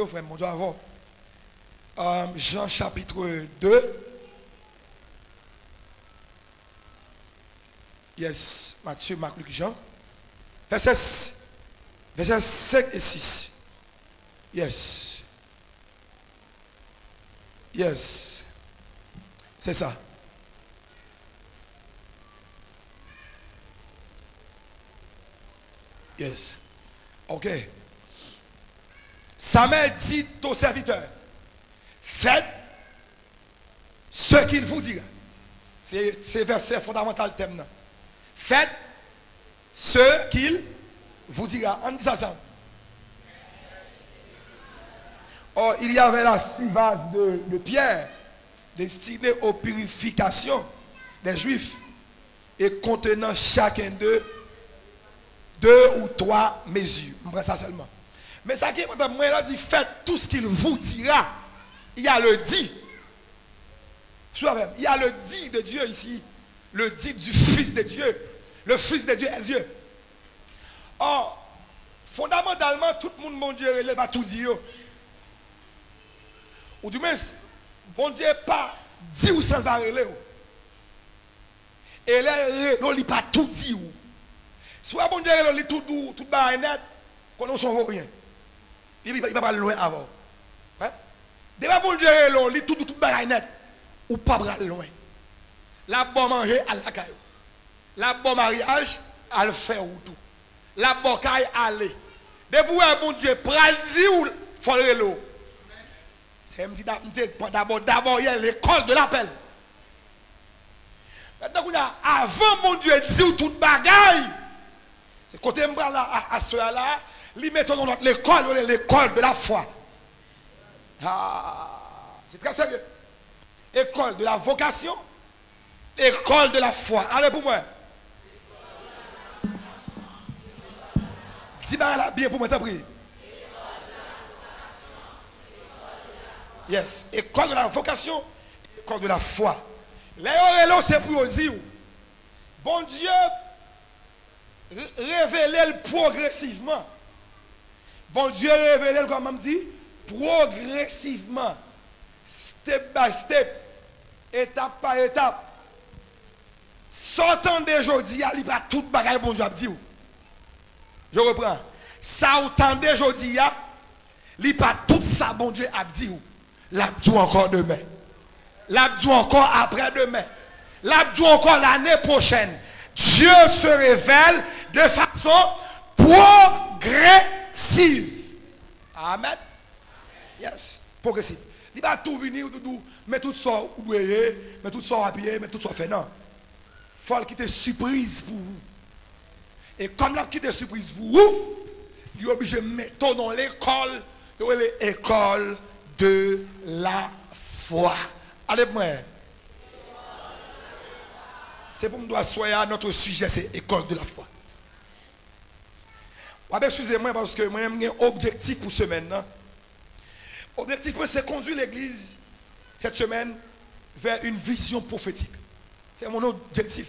Frère, mon Dieu, avant. Jean chapitre 2. Yes, Matthieu, Marc, Luc, Jean. Versets 5 et 6. Yes. Yes. C'est ça. Yes. Ok. Samuel dit aux serviteurs, faites ce qu'il vous dira. C'est verset fondamental thème là. Faites ce qu'il vous dira. On dit ça ensemble. Or, il y avait là 6 vases de pierre destinés aux purifications des Juifs et contenant chacun d'eux 2 ou 3 mesures. On prend ça seulement. Mais ça qui est important, moi, il a dit faites tout ce qu'il vous dira. Il y a le dit. Il y a le dit de Dieu ici. Le dit du Fils de Dieu. Le Fils de Dieu est Dieu. Or, fondamentalement, tout le monde, mon Dieu, il va tout dire. Ou du moins, bon Dieu pas dit ou sans parler. Et là, il n'a pas tout dit. Soit bon Dieu, il a tout bas net, qu'on ne s'en vaut rien. Il va pas loin avant. Déjà bon Dieu, il a tout bas net, ou pas loin. La bonne manger à la caille. La bonne mariage à le faire ou tout. La bonne caille à aller. Depuis bon Dieu, pral dit ou faut le l'eau. C'est d'abord il y a l'école de l'appel. Maintenant, avant mon Dieu dit ou toute bagaille, c'est côté là à ceux là, lui mettons dans l'école de la foi. Ah, c'est très sérieux. École de la vocation, école de la foi. Allez pour moi. Si là bien pour moi, t'as pris. Yes, école de la vocation, école de la foi. Là, c'est pour dire, bon Dieu, révèle progressivement. Bon Dieu, révèle, comme on dit, progressivement, step by step, étape par étape. Sortant d'aujourd'hui, il n'y a pas tout bagaille, bon Dieu, dit. Je reprends. Ça, autant d'aujourd'hui, il n'y a pas tout ça, bon Dieu, a dit. L'abdou encore demain. L'abdou encore après-demain. L'abdou encore l'année prochaine. Dieu se révèle de façon progressive. Amen. Yes. Progressive. Il va tout venir, mais tout ça oublié, mais tout ça rapide, mais tout ça fait. Non. Il faut qu'il ait surprise pour vous. Et comme il a quitté surprise pour vous, il est obligé de mettre dans l'école, l'école de la foi. Allez, moi. C'est pour nous soyez notre sujet, c'est école de la foi. Excusez-moi parce que moi j'ai un objectif pour semaine. L'objectif, c'est conduire l'église cette semaine vers une vision prophétique. C'est mon objectif.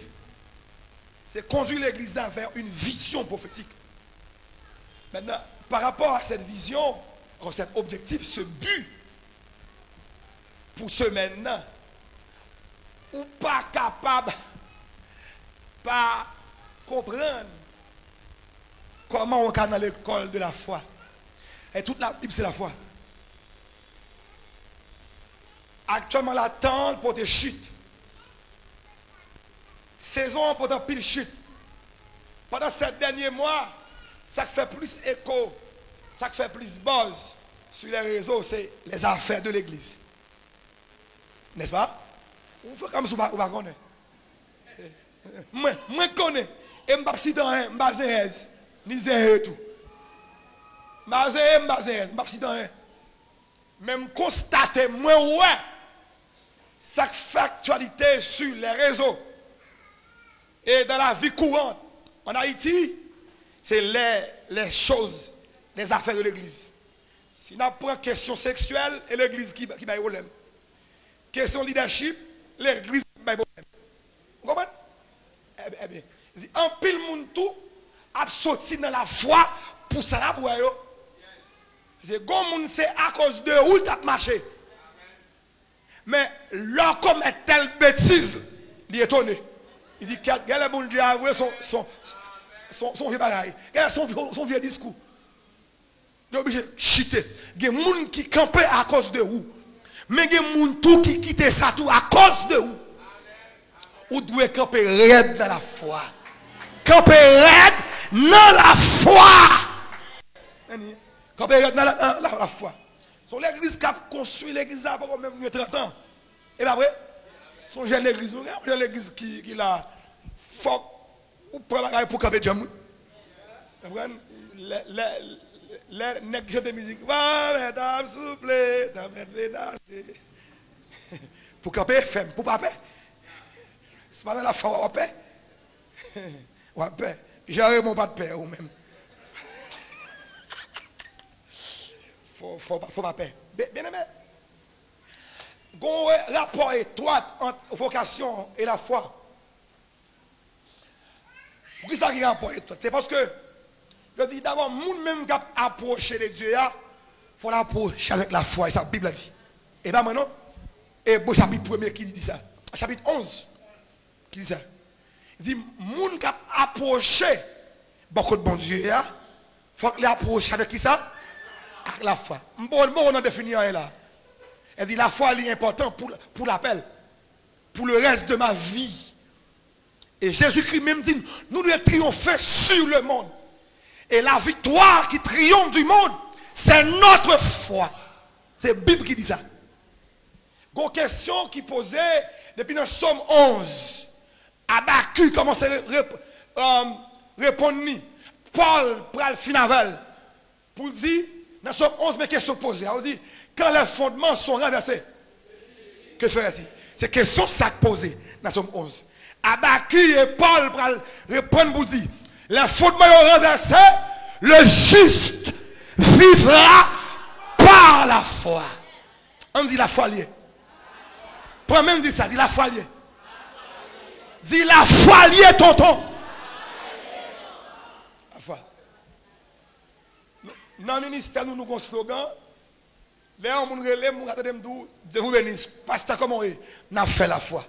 C'est conduire l'église là vers une vision prophétique. Maintenant, par rapport à cette vision, cet objectif, ce but, pour ce maintenant, ou pas capable, pas comprendre comment on est dans l'école de la foi. Et toute la Bible, c'est la foi. Actuellement, l'attente pour des chutes. Saison pour des pile chute. Pendant ces derniers mois, ça fait plus écho, ça fait plus buzz sur les réseaux, c'est les affaires de l'église. N'est-ce pas? On fait comme ça, on va connaître. Moi, je connais. Et je ne sais pas si je ni zé tout. Je ne sais pas. Même constater, moi, ouais, ça fait actualité sur les réseaux et dans la vie courante. En Haïti, c'est les choses, les affaires de l'église. Si on prend question sexuelle, et l'église qui va y problème. Question leadership, l'église qui va y problème. Vous comprenez? Eh bien, en pile monde tout a sorti dans la foi pour ça là pour eux. C'est comme c'est à cause de où tu as marché. Mais l'homme commet telle bêtise, il est étonné. Il dit, quel est bon Dieu a avoué son vieux bagaille, quel est son vieux discours. Il est obligé de chuter. Il y a des gens qui campent à cause de vous. Mais il y a des gens qui quittent ça tout à cause de vous. Vous devez camper raide dans la foi. Camper raide dans la foi. Camper raide dans la foi. C'est l'église qui a construit l'église avant même 30 ans. Et bien après, son jeune église, l'église qui l'a fort pour camper de jamou. Les nègres de musique, va mettre souple, ta mettre pour camper ferme, pour pas paix. C'est pas dans la foi, on paix. On paix. J'aurais mon pas de paix ou même. Faut pas paix. Bien aimé. Un rapport étroit entre vocation et la foi. Pourquoi ça qui rapport étroit? C'est parce que je dis d'abord, moun même qui approcher de Dieu, il faut l'approcher avec la foi. Et ça, la Bible dit. Et bien maintenant, et bon chapitre 1 qui dit ça. Chapitre 11 qui dit ça. Il dit, moun qui approcher beaucoup de bon Dieu, il faut qu'il approche avec qui ça? Avec la foi. Bon, on a défini là. Elle dit, la foi est importante pour l'appel. Pour le reste de ma vie. Et Jésus-Christ même dit, nous devons triompher sur le monde. Et la victoire qui triomphe du monde, c'est notre foi. C'est la Bible qui dit ça. Une question qui posait depuis le psaume 11. Habakkuk commence à répondre. Paul prend le finavel. Pour dire, dans le psaume 11, mais question posée. On dit, quand les fondements sont renversés, que ferait-il? C'est question ça posée dans le psaume 11. Habakkuk et Paul répondent pour dire, les fondements sont renversés, le juste vivra par la foi. On dit la foi liée. Pour même dire ça, dit la foi liée. Dis la foi liée, tonton. La foi. Dans le ministère, nous avons un slogan. Les gens qui ont Dieu vous bénisse. Pasteur, comment est? Nous avons fait la foi.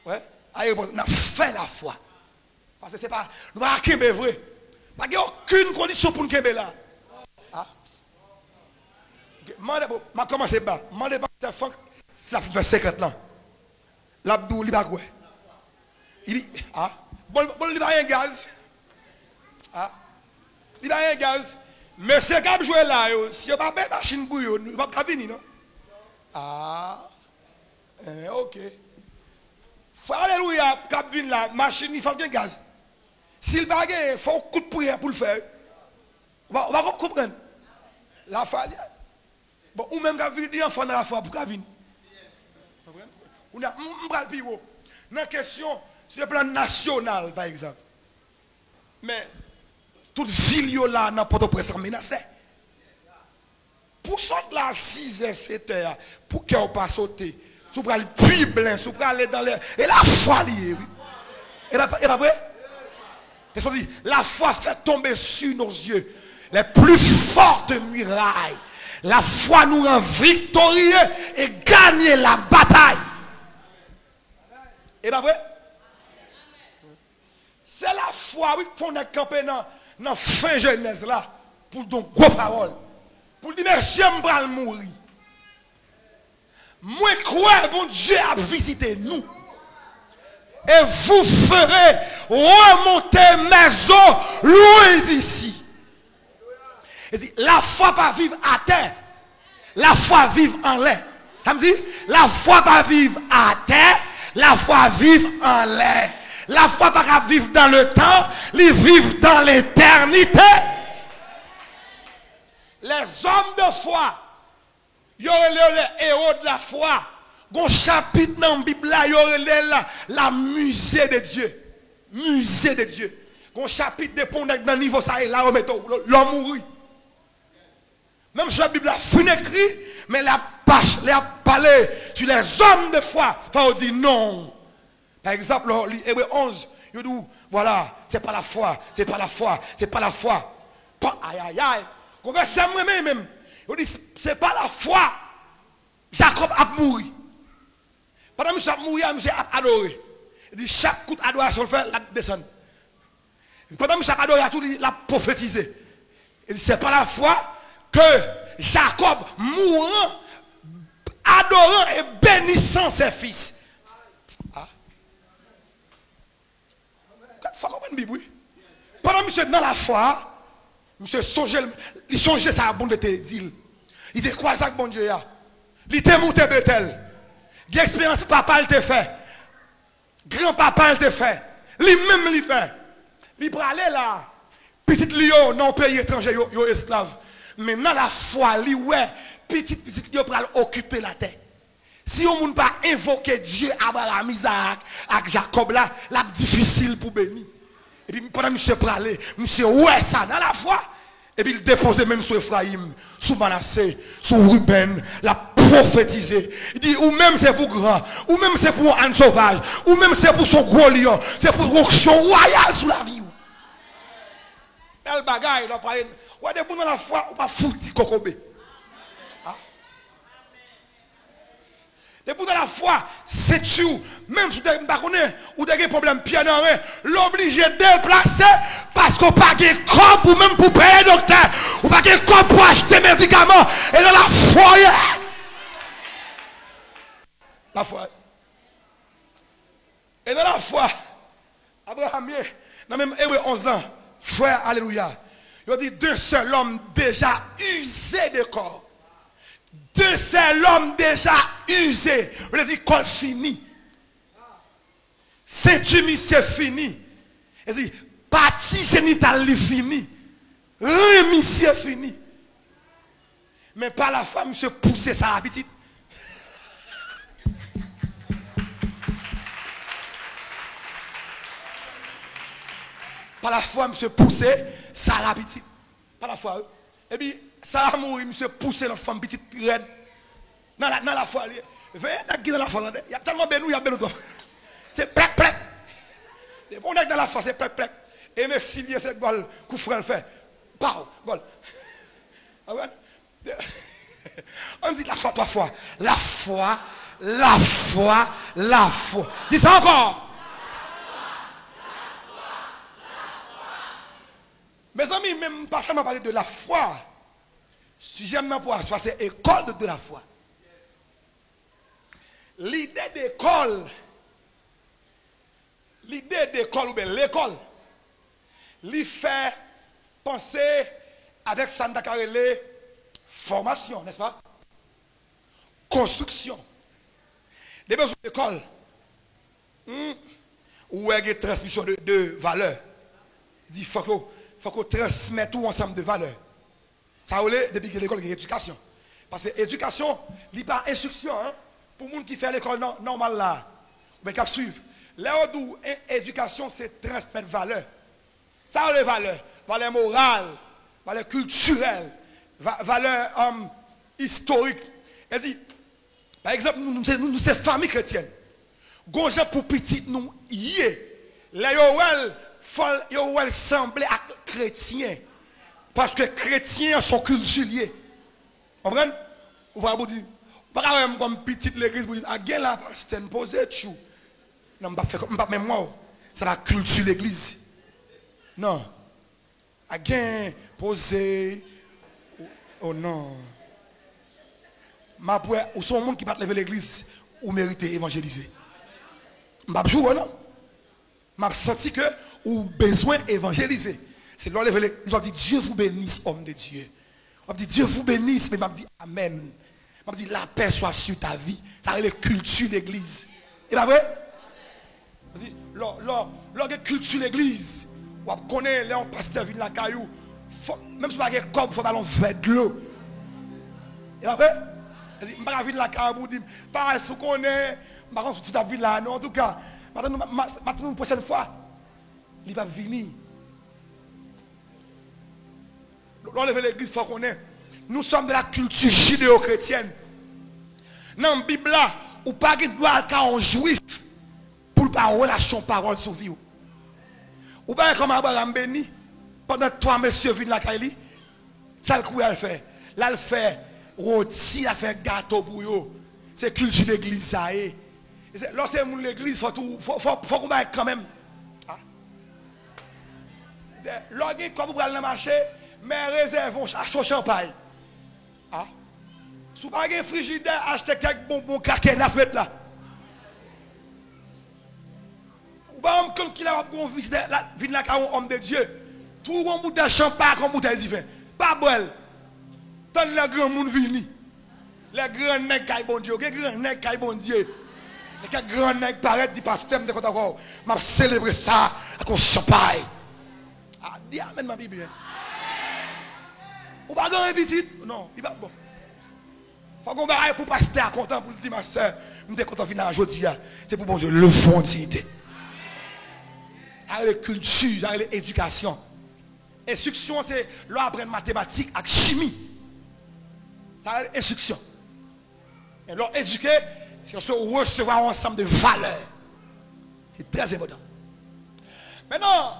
Ouais? Nous avons fait la foi. Parce que c'est pas. Nous avons fait vrai. Il n'y a aucune condition pour nous faire là. Ah. Je vais commencer par. Je vais commencer si la fait 50 ans. L'abdou, il va quoi? Il dit, ah, bon, il va rien gaz. Ah, il va rien gaz. Mais c'est quand jouer là, si on n'a pas de machine pour eux, il va pas venir, non? Ah, ok. Alléluia, cap vin là, machine, il faut bien gaz. S'il va gagner, il faut un coup de prière pour le faire. On va comprendre. La foi, bon, ou même quand il y a un enfant dans la foi, pour qu'il vienne. On a un plus haut. Dans la question, sur le plan national, par exemple. Mais, toute ville là, dans Port-au-Prince, menacée. Pour sortir là, 6h, 7h, pour qu'on ne pas sauter, si vous allez plus blanc, si vous aller dans l'air, et la foi liée, oui. Et pas vrai? C'est-à-dire, la foi fait tomber sur nos yeux les plus fortes murailles. La foi nous rend victorieux et gagne la bataille. Et pas vrai? C'est la foi, oui, qu'on est campé dans la fin Genèse là, pour donc gros paroles. Pour dire, monsieur, je vais mourir. Moi, crois, bon Dieu a visité nous. Et vous ferez remonter maison loin d'ici. Il dit, la foi pas vivre à terre. La foi vivre en l'air. Ça me dit, la foi pas vivre à terre. La foi vivre en l'air. La foi pas vivre dans le temps. Elle vivre dans l'éternité. Les hommes de foi, ils ont les héros de la foi. Gon chapitre dans la Bible là, il y a la musée de Dieu. Musée de Dieu. Gon chapitre dépend dans le niveau ça est là, on met l'homme mourit. Même si la Bible a fin écrit, mais la page, la parlé sur les hommes de foi, on dit non. Par exemple, Hébreux 11, il dit voilà, c'est pas la foi, c'est pas la foi, c'est pas la foi. Aïe aïe aïe. Qu'on va s'aimer même. Il dit, c'est pas la foi. Jacob a mouru. Pendant que monsieur a mouru, monsieur a adoré. Il dit, chaque coup d'adoration, il fait, la descend. Pendant que monsieur a adoré, il a prophétisé. Il dit, c'est pas la foi que Jacob mourant, adorant et bénissant ses fils. Ah. Il faut comprendre la Bible, oui. Pendant que monsieur dans la foi, monsieur songeait, il songeait ça à bon de te dire. Il était croisé avec bon Dieu. Il était monté Bethel. L'expérience papa il te fait. Grand-papa il te fait. Lui-même il fait. Il peut aller là. Petit lion dans un pays étranger, yo esclave. Mais dans la foi, lui ouais, petit yo pral occuper la terre. Si on ne pas invoquer Dieu, Abraham, Isaac, avec Jacob là, là difficile pour bénir. Et puis pendant que monsieur pralé, monsieur ouais ça dans la foi. Et puis il déposait même sur Ephraïm, sur Manassé, sur Ruben, la prophétisé. Il dit, ou même c'est pour grand, ou même c'est pour un sauvage, ou même c'est pour son gros lion, c'est pour une onction royale sous la vie. Quel bagaille, il a parlé. Ouais, des gens dans la foi, on va foutre kokobé. Des gens dans la foi, c'est tout. Même si tu n'as pas ou tu as des problèmes pieds dans l'obligé de déplacer parce qu'on n'a pas de corps ou même pour payer le docteur, ou pas de corps pour acheter des médicaments. Et dans la foi, la foi. Et dans la foi, Abraham, dans même Hébreu 11 ans, frère, alléluia. Il dit deux seuls hommes déjà usés de corps. Deux seuls hommes déjà usés. Il dit corps fini. Saint-Tumi c'est fini. Il dit partie génitale fini. Remis c'est fini. Mais par la femme se pousser sa habitude. Par la foi, monsieur poussé, ça a petite. Par la foi. Et puis, ça a mouru, monsieur poussé notre femme petite raide. Dans la foi. Dans la foi. Il y a tellement de nous, il y a de nous. C'est plec, plec. Les bons dans la foi, c'est plec, plec. Et merci, il y a cette balle, coup frère fait. Pau, gol. On dit la foi, trois fois. La foi, la foi, la foi. Dis ça encore. Mes amis, même pas seulement parler de la foi. Si j'aime pour asseoir, c'est école de la foi. L'idée d'école ou bien l'école, lui fait penser avec Santa Carele formation, n'est-ce pas? Construction. Les besoins d'école, où est la transmission de valeurs. Il dit, il faut qu'on transmette tout ensemble de valeurs. Ça veut depuis que l'école est éducation. Parce que l'éducation, il n'y a pas instruction. Hein? Pour les gens qui font l'école normale là, mais qui suivent. Là où l'éducation, c'est transmettre valeurs. Ça a les valeurs. Valeurs morales, valeurs culturelles, valeurs historiques. Il dit, par exemple, nous sommes famille chrétienne. Gonja pour petit nous y est. Là, yo wel semble à chrétien parce que chrétiens sont culturels. Vous comprenez? Ou pas vous dire pas comme petite l'église vous dire ah gain là pasteur poser chou. Non pas faire pas même moi. Ça va culture l'église. Non. A gain poser oh non. Ma pour ou sont monde qui pas lever l'église ou mériter évangéliser. M'a jouer non. M'a senti que ou besoin évangéliser. C'est là ils ont dit Dieu vous bénisse homme de Dieu. On dit Dieu vous bénisse mais m'a dit amen. M'a dit la paix soit sur ta vie. Ça c'est la culture d'église. Et pas vrai? M'a dit la culture d'église. On connaît les pasteur vient la caillou. Même si pas de corps faut ballon vers de l'eau. Et pas vrai? Je pas venir la caillou dire pas si on connaît par contre toute la ville là non en tout cas maintenant une prochaine fois il va venir. L'enlever l'église, il faut qu'on ait. Nous sommes de la culture judéo-chrétienne. Dans la Bible, ou pas de droit en juif pour pas relâcher parole sur vie. Ou pas comme Abraham béni pendant 3 messieurs viennent la Kaili. Ça le coup à faire. Là, il fait rôti, il fait gâteau pour eux. C'est culture d'église, ça est. Lorsque c'est l'église, faut qu'on aille quand même. Lorsque comme vous allez dans le marché, mais réservons, achetons champagne. Si vous n'avez pas de frigidaire, achetez quelques bonbons craqués dans ce mettre là. Ou bien, comme qu'il a un visite là, un homme de Dieu. Tout le monde de champagne comme bouteille de vin. Pas boire. Tant les grands monde vini. Les grands nègres qui bon Dieu. Les grands nègres qui bon Dieu. Les grands nègres paraissent du pasteur de encore. M'a célébrer ça avec un champagne. Ah, dis amen ma Bible. Ou pas grand petit? Non, il pas bon. Faut qu'on va pour pasteur content pour dire ma soeur, je suis content de venir aujourd'hui. C'est pour bon Dieu le fond d'unité. Avec la culture, avec l'éducation. Instruction, c'est là apprendre mathématiques avec chimie. Ça c'est instruction. Et là, éduquer, c'est qu'on se recevoir un ensemble de valeurs. C'est très important. Maintenant,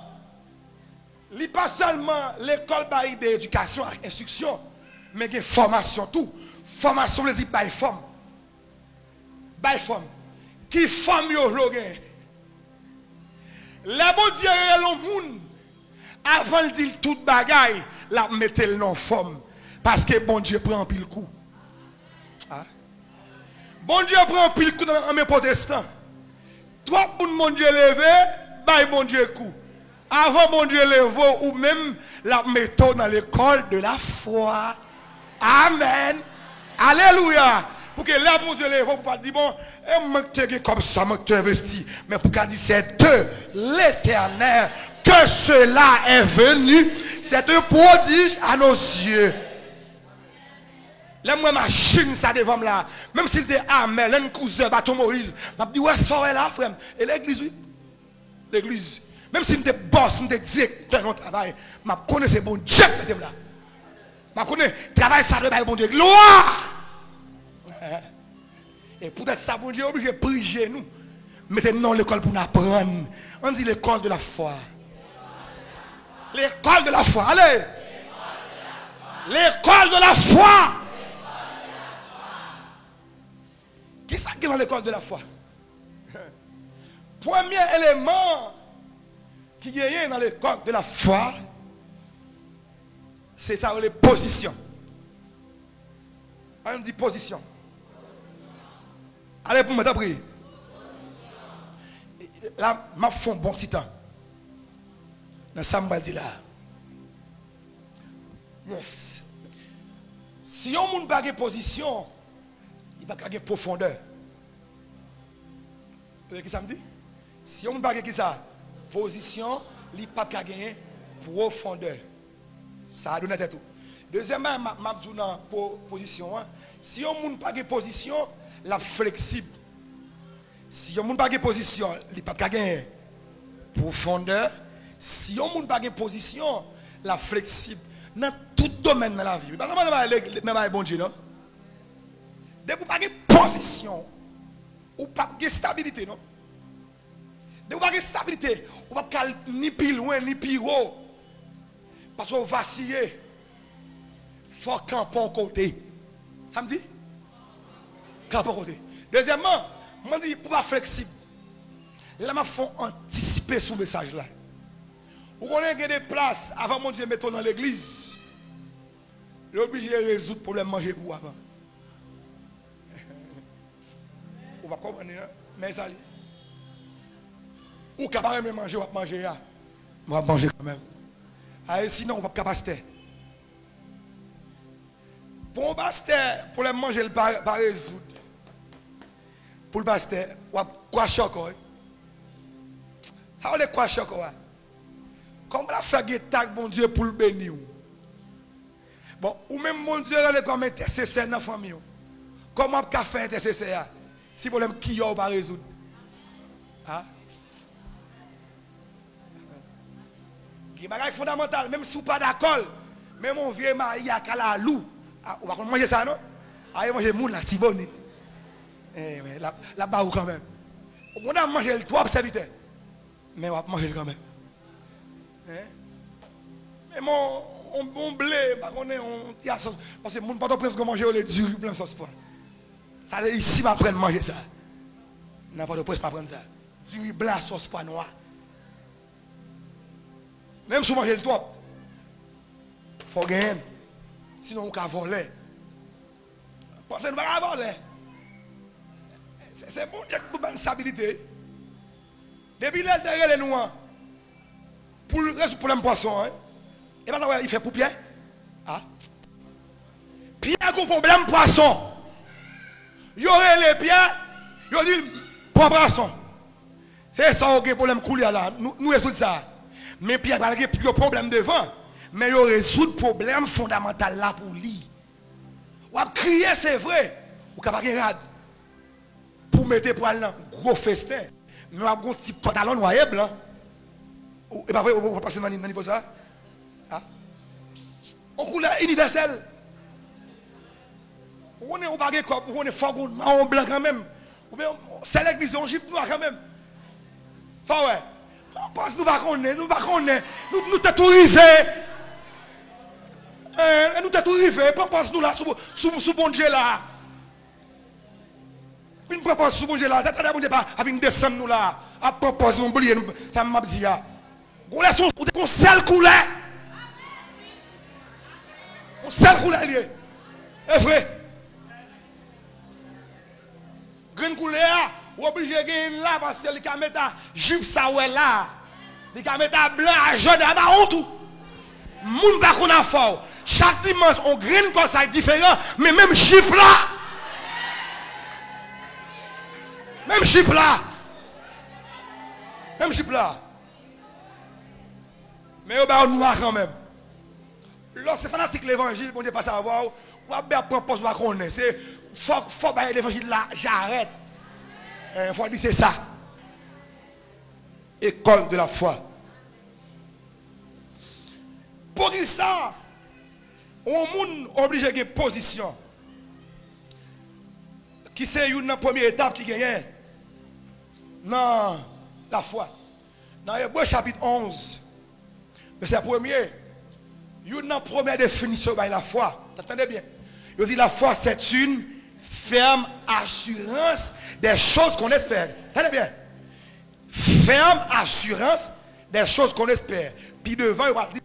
il n'y a pas seulement l'école d'éducation avec instruction, mais il y a formation tout. Formation, je dis, by forme. By forme. Qui forme yo vloguin? La bon Dieu est le monde. Avant de dire toute bagaille, la mettez le nom forme. Parce que bon Dieu prend un pile coup. Bon Dieu prend un pile coup dans mes protestants. Trois pour mon Dieu levé, bah bon Dieu coup. Avant mon Dieu levé, ou même la méthode dans l'école de la foi. Amen. Alléluia. Pour que là, bon Dieu levé, pour pas dire bon, comme ça, je investi. Mais pour qu'elle dise c'est de l'Éternel que cela est venu. C'est un prodige à nos yeux. Là, moi, machine, ça devant là. Même s'il était Amen, un cousin, bâton Moïse. Je me dis, ouais, ça est là, frère. Et l'église, oui. L'église. Même si j'étais boss, j'étais directeur de notre travail, je connais ce bon Dieu qui était là. Je connais travail, ça devait être bon Dieu. Gloire! Et pour ça, bon Dieu, obligé de prier nous. Mettez-nous l'école pour nous apprendre. On dit l'école de la foi. L'école de la foi. Allez! L'école de la foi. Qui est-ce qui est dans l'école de la foi? Premier élément qui est dans l'école de la foi, c'est ça, les positions. On dit position. Allez, pour me t'apprendre. Là, je fais un bon petit temps. Dans ça, je dis là. Yes. Si on n'a pas de position, il n'y a pas de profondeur. Vous voyez ce que ça me dit? Si on n'a pas de position, il n'y a pas de profondeur. Ça a donné tout. Deuxièmement, je dis dans position. Si on n'a pas de position, la flexible. Si on n'a pas de position, il n'y a pas de profondeur. Si on n'a pas de position, la flexible. Dans tout domaine de la vie. Parce que je bon Dieu, non? Dès que vous n'avez pas de position, ou pas de stabilité, non? Dès que vous n'avez pas de stabilité, vous ne pouvez pas ni plus loin, ni plus haut. Parce que vous vacillez. Il faut camper en côté. Ça me dit? Camper en côté. Deuxièmement, je dis pour être flexible. Là, il faut anticiper ce message-là. Vous connaissez des places avant mon Dieu mettre dans l'église. Il est obligé de résoudre le problème manger pour avant. Vous va comprendre, mais ça. Ou capable de manger, on va manger. On va manger quand même. Sinon, on va pas capacité. Pour un pasteur, pour le manger, il ne va pas résoudre. Pour le pasteur, on va quoi chocolat. Ça va quoi chocolat. Comme la fait guetter bon Dieu pour le bénir. Bon, ou même mon Dieu est comme intercesseur dans la famille. Comment on peut faire intercesseur? Si le problème qui va pas résoudre. Hein? Il y a des choses fondamentales, même si vous n'êtes pas d'accord, même mon vieux mari a la loup. On va manger ça, non? Allez manger moun la tibonne. La barre quand même. On a mangé le 3 serviteurs. Mais on va manger quand même. Mais mon on blé, on tire sauce. Parce que mon pas prince qu'on manger le du plein sauce pas. Ça ici va prendre manger ça. N'importe prince pas prendre ça. Du blanc sauce pas noir. Même si vous mangez le top, il faut gagner. Sinon, on va voler. Parce que nous ne pouvons pas voler. C'est bon Dieu pour une stabilité. Depuis là, derrière les noirs, pour le reste du problème poisson, et pas ça, il fait pour Pierre. Ah. Pierre a un problème poisson. Il y aurait les Pierre, il dit pour poisson. C'est ça qui est problème couler là. Nous résoudons ça. Mais Pierre a un problème devant. Mais il résout le problème fondamental là pour lui. Ou à crier, c'est vrai. Ou capable de rad. Pour mettre pour aller gros festin. Mais on a un petit pantalon noir et blanc. Et pas vrai, on va passer dans le niveau ça. Ah. On couleur universelle. On est au baguette, on est fort, on blanc quand même. C'est l'église en Gypte noir quand même. Ça ouais. On pense nous va connaître, nous t'es tout rivé. Nous t'es tout rivé. Pense nous là sous bon Dieu là. Puis nous pense sous bon Dieu là. T'as bon Dieu pas avec une descente nous là. À propos nous oublier ça m'a dit là. On seul couleur. On seul couleur lié. Est vrai. Green couleur, ou obligé de gagner là parce que les caméras jupe ça ouais là. Les caméras blanc à jaune à marron tout. Moun pas qu'on a fort. Chaque dimanche on green comme ça différent, mais même jupe là. Même jupe là. Même jupe là. Mais on noir quand même. Lorsque c'est fanatique l'évangile, bon Dieu pas savoir, ou à bien propose pas qu'on est. C'est faut bailler l'évangile là, j'arrête. Il faut dire c'est ça. École de la foi. Pour ça, on monde obligé de position. Qui c'est une première étape qui gagne? Non, la foi. Dans Hébreux chapitre 11, verset 1er, il y a une première définition de la foi. T'entendez bien? Il dit la foi c'est une ferme assurance des choses qu'on espère. Tenez bien. Ferme assurance des choses qu'on espère. Puis devant, il va dire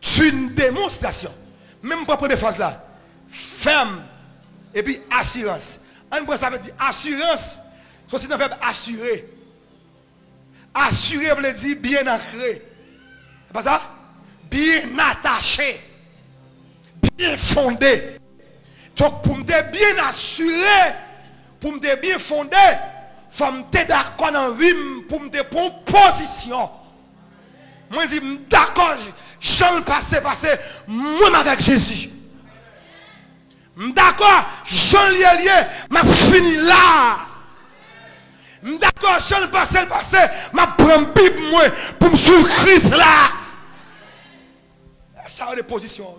c'est une démonstration. Même pas première phrase là. Ferme et puis assurance. Ça veut dire assurance. C'est un verbe assurer. Assurer veut dire bien ancré. C'est pas ça? Bien attaché. Bien fondé. Donc, pour me bien assurer, pour me bien fondé, il faut me d'accord dans la vie, pour me prendre position. Moi, je dis d'accord, je vais passer, moi avec Jésus. D'accord, je vais lier, je fini là. D'accord, je vais passer, je prends Bible moi pour me suivre Christ là. Ça a des positions.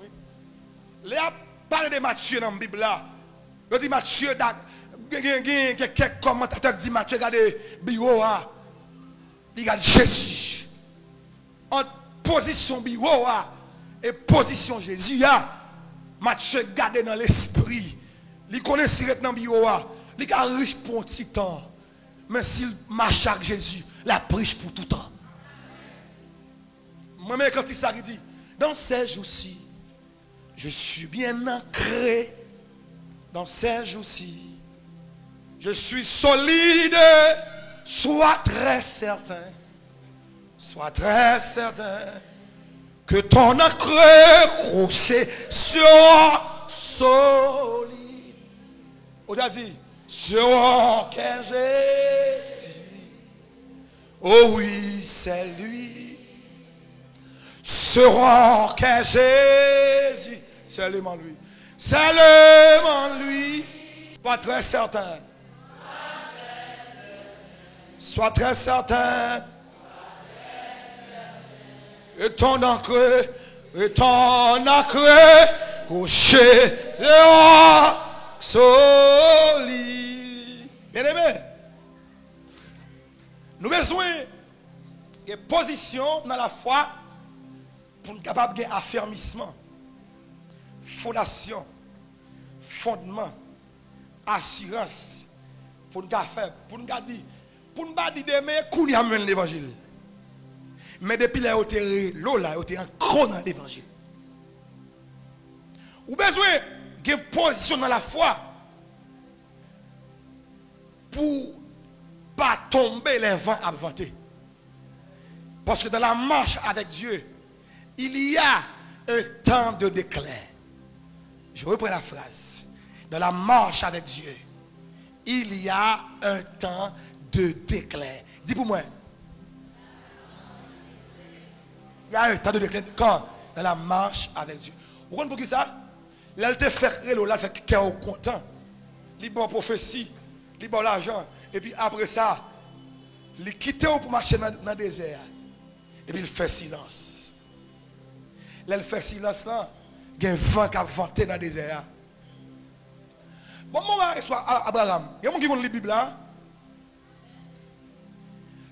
Les parle de Matthieu dans la Bible là. Il dit Matthieu, quelques commentateurs disent Matthieu, regardez bureau là. Il regarde Jésus. En position bureau et position Jésus là. Matthieu garde dans l'esprit. Il connaît si dans le bureau là. Il est riche pour un petit temps. Mais s'il marche avec Jésus, la riche pour tout temps. Moi-même quand il s'est dit, dans ces jours-ci, je suis bien ancré dans ces jours-ci. Je suis solide. Sois très certain que ton ancre crochet sera solide. On a dit, sur quel Jésus. Oh oui, c'est lui. Sera que Jésus. Seulement lui. Seulement lui. Sois très certain. Sois très certain. Et ton ancre, couché sera solide. Bien aimé, nous avons besoin de position dans la foi pour être capable d'affermissement. fondation, fondement, assurance pour nous faire, pour nous dire, pour nous dire demain, qu'on y amène l'évangile. Mais depuis là, on est là, on est encore dans l'évangile. Ou besoin d'une position dans la foi pour pas tomber les vents avantés. Parce que dans la marche avec Dieu, il y a un temps de déclin. Je reprends la phrase. Dans la marche avec Dieu, il y a un temps de déclin. Dis pour moi. Il y a un temps de déclin. Quand? Dans la marche avec Dieu. Vous comprenez pour qui ça? Là, elle te fait là, elle fait cœur content. Il bon prophétie, il bon l'argent. Et puis après ça, il quitte pour marcher dans le désert. Et puis il fait silence. Là, il fait silence là. Il y a un vent qui a vanté dans le désert. Bon, moi, je suis Abraham. Il y a des gens qui vont lire la Bible là.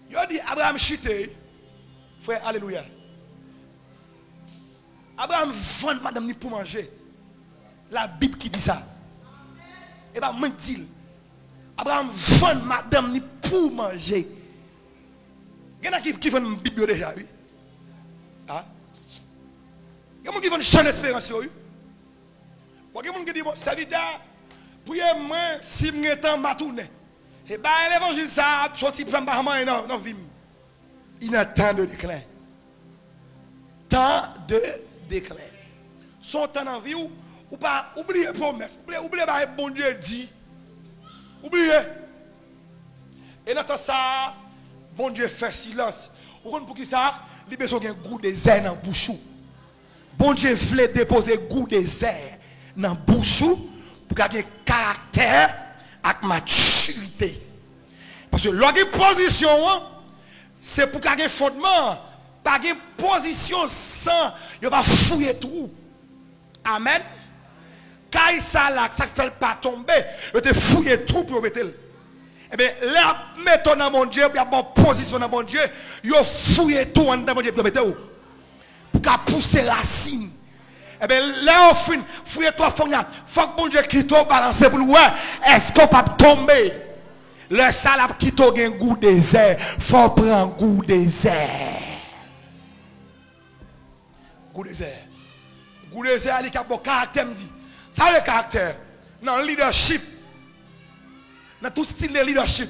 Il a dit Abraham chuté. Frère, alléluia. Abraham vend madame ni pour manger. La Bible qui dit ça. Et bien, moi, je dis, Abraham vend madame ni pour manger. Il y en a qui vendent une Bible déjà, oui. Ah. Il y a des gens qui vendent champ d'espérance, oui. Il y a des gens qui disent, bon, ça veut dire, pour moi, si je suis en matoune, et bien, l'évangile, ça a sorti pour moi, non, vie. Il y a temps de déclin. Temps de déclin. Son temps en vie, ou pas oublier la promesse, oublier ce que bon Dieu dit. Oubliez. Et dans ça, bon Dieu fait silence. Vous comprenez pour qui ça? Il a besoin d'un goût des airs dans la bouche. Bon Dieu voulait déposer goût des airs dans la bouche pour qu'il y ait un caractère avec maturité. Parce que l'autre position, c'est pour qu'il y ait un fondement. Pas de position sans, il va fouiller tout. Amen. Quand ça là, ça fait pas tomber, il te fouiller tout pour mettre. Eh bien, là, mettons dans mon Dieu, il y a une bonne position dans mon Dieu, il fouille tout dans mon Dieu pour mettre. Pour qu'à pousser racine. Eh bien, là, on fouille tout, faut que mon Dieu quitte au balancer pour nous. Est-ce qu'on peut tomber? Le salade quitte au goût désert. Faut prendre goût désert. Goût désert. Goût désert, il y a un caractère, me dit. Ça a le caractère. Dans le leadership. Dans tout style de leadership.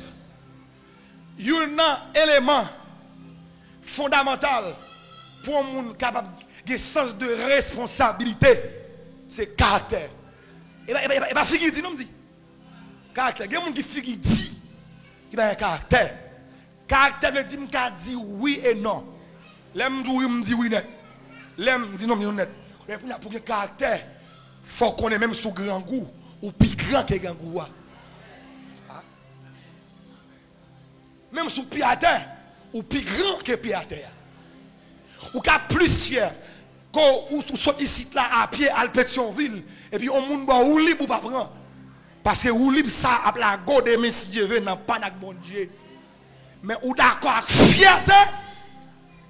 Il y a un élément fondamental pour un monde capable de sens de responsabilité. C'est caractère. Et bien, figure dit, non, me dit. Caractère. Il y a un monde qui figure dit. Il y a un caractère. Caractère veut dire qu'il dit oui et non. L'aime dit oui, me dit oui net. L'aime dit non, me dit net. Mais pour un caractère, il faut qu'on ait même sous grand goût. Ou plus grand que grand goût. Même sous pied à terre. Ou plus grand que pied à terre. Ou qu'à plus fier. Quand vous sortez ici là à pied à Pétionville. Et puis on monde ou libre ou pas prendre. Parce que ou libre ça à la go de mes si Dieu veut n'a pas avec bon Dieu. Mais ou d'accord avec fierté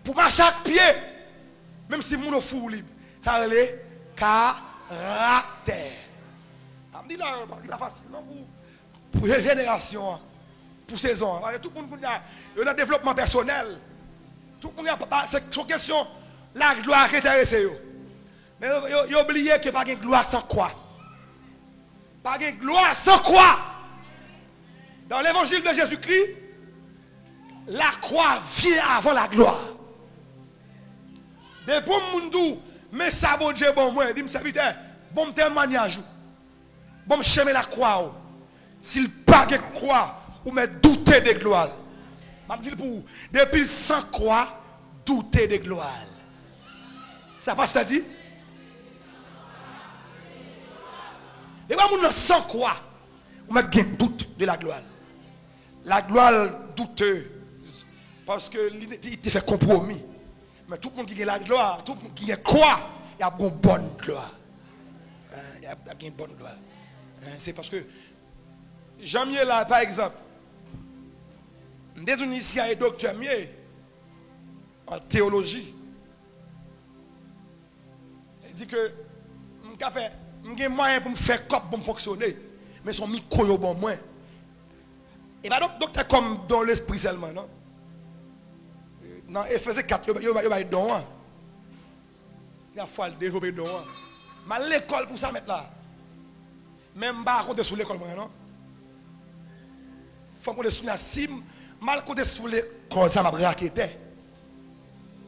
pour marcher à pied. Même si mon fou libre. Ça le caractère. On dit là facile non pour les générations. Pour saison. Tout le monde a un développement personnel. Tout le monde a c'est une question la gloire qui est intéressée. Mais il a oublié qu'il n'y a pas de gloire sans quoi. Pas de gloire sans quoi. Dans l'évangile de Jésus-Christ, la croix vient avant la gloire. Des bons monde, mais ça bon Dieu bon moi, dit me serviteur, bon témoignage. Bon chemin la croix. S'il pas de croix ou me douter de gloire. Je dis pour vous, depuis sans croix, douter de gloire. Ça passe à dire? Et pas mon sans croix, ou mettre un doute de la gloire. La gloire douteuse. Parce que il te fait compromis. Mais tout le monde qui a la gloire, tout le monde qui a croix, il y a une bonne gloire. Il y a une bonne gloire. C'est parce que Jean-Miel là, par exemple, des initiés et docteur Mier en théologie. Il dit que j'ai moyen pour me faire cop pour me fonctionner. Mais son micro est bon moins. Et bien donc c'est comme dans l'esprit seulement, non? Dans Ephésiens 4, il va être dans un. Il faut le développer dans un. Mais l'école pour ça mettre là. Même pas compter sur l'école, non? Il faut compter sur la cime. Mal compter sur l'école, ça m'a raquetté.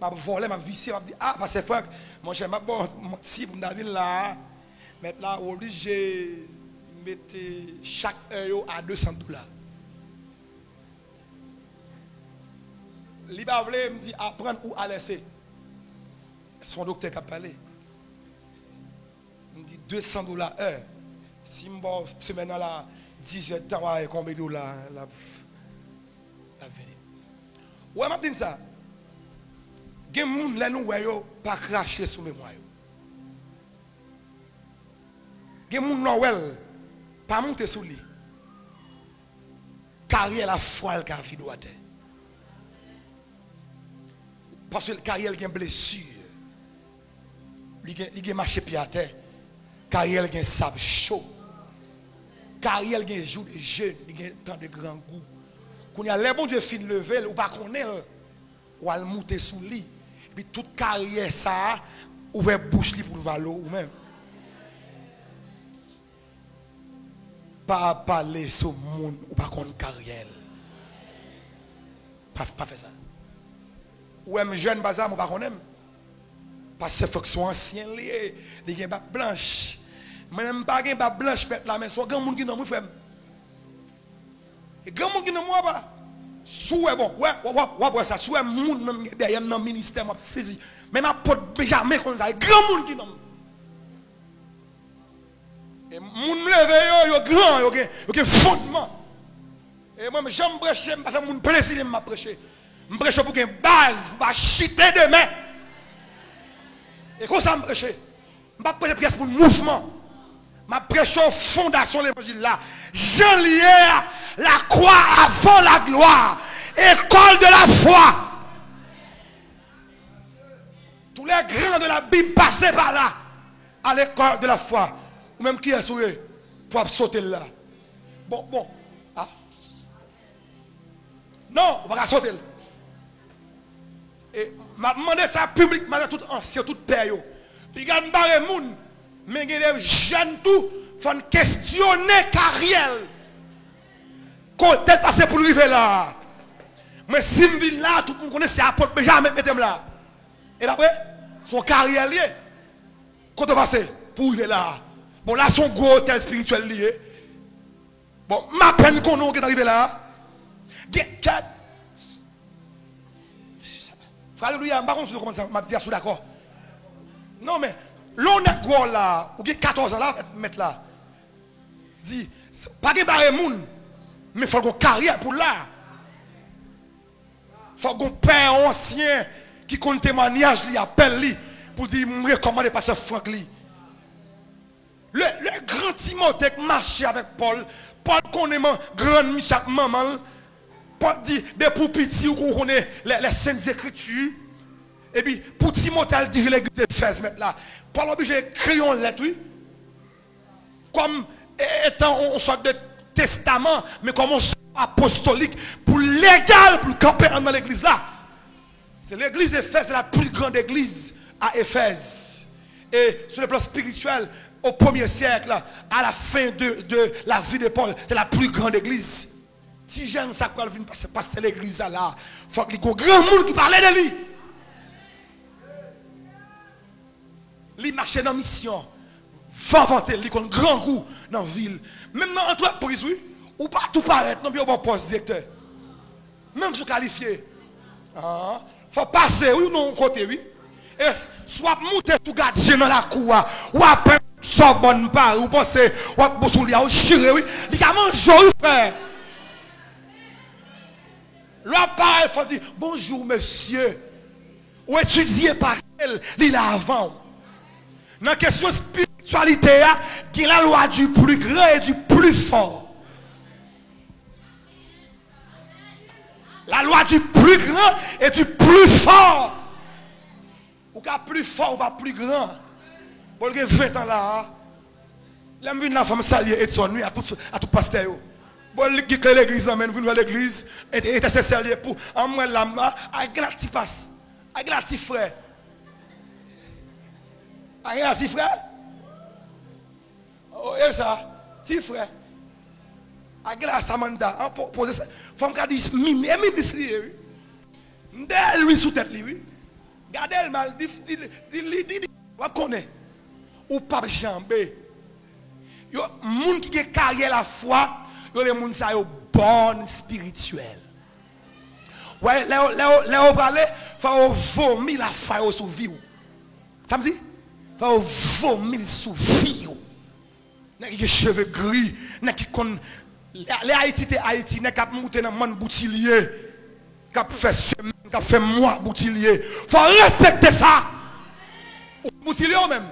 M'a volé, m'a vissé, m'a dit, ah, parce que Franck, mon cher, bon, si vous n'avez là, mettre là, obligé de mettre chaque heure à $200. Liba voulait me dit apprendre ou à laisser. Son docteur qui a parlé. Il me dit $200 heure. Si je maintenant là 17 ans, combien de dollars la venue. Ouais, m'a dit ça. Gen moun là nous voyons pas cracher sous mémoire. Gen moun Noël pas monter sous lui. Carrière la foi le vie doit être. Parce que le carrière a une blessure. Il a marché pied à terre. Carrière a un sable chaud. Carrière a un jour de jeûne. Il a un temps de grand goût. Quand il y a les bons Dieu fin lever, ou pas qu'on est, ou à le monter sous lui. Et puis toute carrière ça, ouvert bouche pour le valo ou même. Pas parler sur le monde ou pas qu'on carrière. Pas faire ça. Ou même jeune bazar, moi pas qu'on aime. Parce que faut que soit ancien lié, les gens pas blanche. Moi même pas gain pas blanche mettre la main, soit grand monde qui dans moi frère. Et grand monde qui dans moi pas. Souhait bon, ouais ça souhait monde même derrière dans ministère m'a saisi. Mais m'a pas jamais comme ça, grand monde qui dans moi. Et moun levé yo grand, yo fondement. Et moi j'aime prêcher parce que moun plaisir m'a prêcher. Je prêche pour une base, pour pas chiter demain. Et comment ça me prêche? Je ne pas prêcher pièce pour le mouvement. Je prêche aux fondations de l'évangile là. Jean lié la croix avant la gloire. École de la foi. Tous les grands de la Bible passaient par là. À l'école de la foi. Ou même qui est souillé pour sauter là. Bon. Ah. Non, on va pas sauter là. Et m'a demandé ça publiquement tout ancien tout père yo. Puis gade barre moun mais des jeunes tout font questionner carrière. Côté passer pour arriver là. Mais si me vinn là tout le monde connaît c'est apôtre mais jamais mettem là. Et après son carrière lié. Côté passer pour arriver là. Bon là son gros hôtel spirituel lié. Bon ma peine qu'on est arrivé là. Alléluia, je ne sais pas comment ça m'a dit, je suis d'accord. Non, mais l'on est gros là, ou 14 ans là, mettre là. Dit, pas de barre moun, mais il faut qu'on carrière pour là. Il faut qu'on père ancien qui compte témoignage, lui appelle lui, pour dire, je recommande pasteur Franck lui. Le grand Timothée marchait avec Paul, Paul connaît grand monsieur maman. Paul dit, des pour petit, ou qu'on connaît les saintes écritures. Et puis, pour Timothée, il dit, l'église d'Éphèse, là. Paul a obligé d'écrire une lettre, oui. Comme étant une sorte de testament, mais comme un apostolique, pour légal, pour camper dans l'église là. C'est l'église d'Éphèse, c'est la plus grande église à Éphèse. Et sur le plan spirituel, au 1er siècle, à la fin de la vie de Paul, c'est la plus grande église. Si j'aime ça, quand il passe à l'église là, il faut qu'il y ait un grand monde qui parlait de lui. Il marchait dans la mission. Vanter, il y a un grand goût dans la ville. Même dans l'entreprise, oui, ou pas tout paraître, non, puis au bon poste directeur. Même si qualifié. Il faut passer, oui, ou non, côté, oui. Et soit monter tout garder dans la cour, ou après, soit bonne part, ou passer, ou après, ou chirer, oui. Il y a manger, frère. L'appareil, il faut dire, bonjour monsieur. Ou étudier par elle, l'île avant. Dans la question spiritualité, il y a la loi du plus grand et du plus fort. La loi du plus grand et du plus fort. Ou qu'à plus fort, ou pas plus grand. Bon, il y a 20 ans là. L'aime venir la femme saluer et son nuit à tout pasteur. Bon, il y a l'église, vous à l'église, et c'est sérieux pour en moi là, à gratis passe, à gratis frère. À gratis frère. Oh, et ça, petit frère. À grâce à Manda, on pose ça. Faut me dire, mimi, lui sous tête, oui. Gardez le mal, dit, on connaît. Ou pas jambé. Yo, moun qui a carrière la foi, yo les moun sa yo bonne spirituelle. Ouais, là on parle, faut vomir la foi sous vie. Ça me dit? Faut vomir sous vie. N'a qui cheveux gris, n'a qui kon les Haïti te Haïti, n'a qui monter dans man boutilier, qui fait semaine, qui fait mois boutilier. Faut respecter ça. Boutilier même.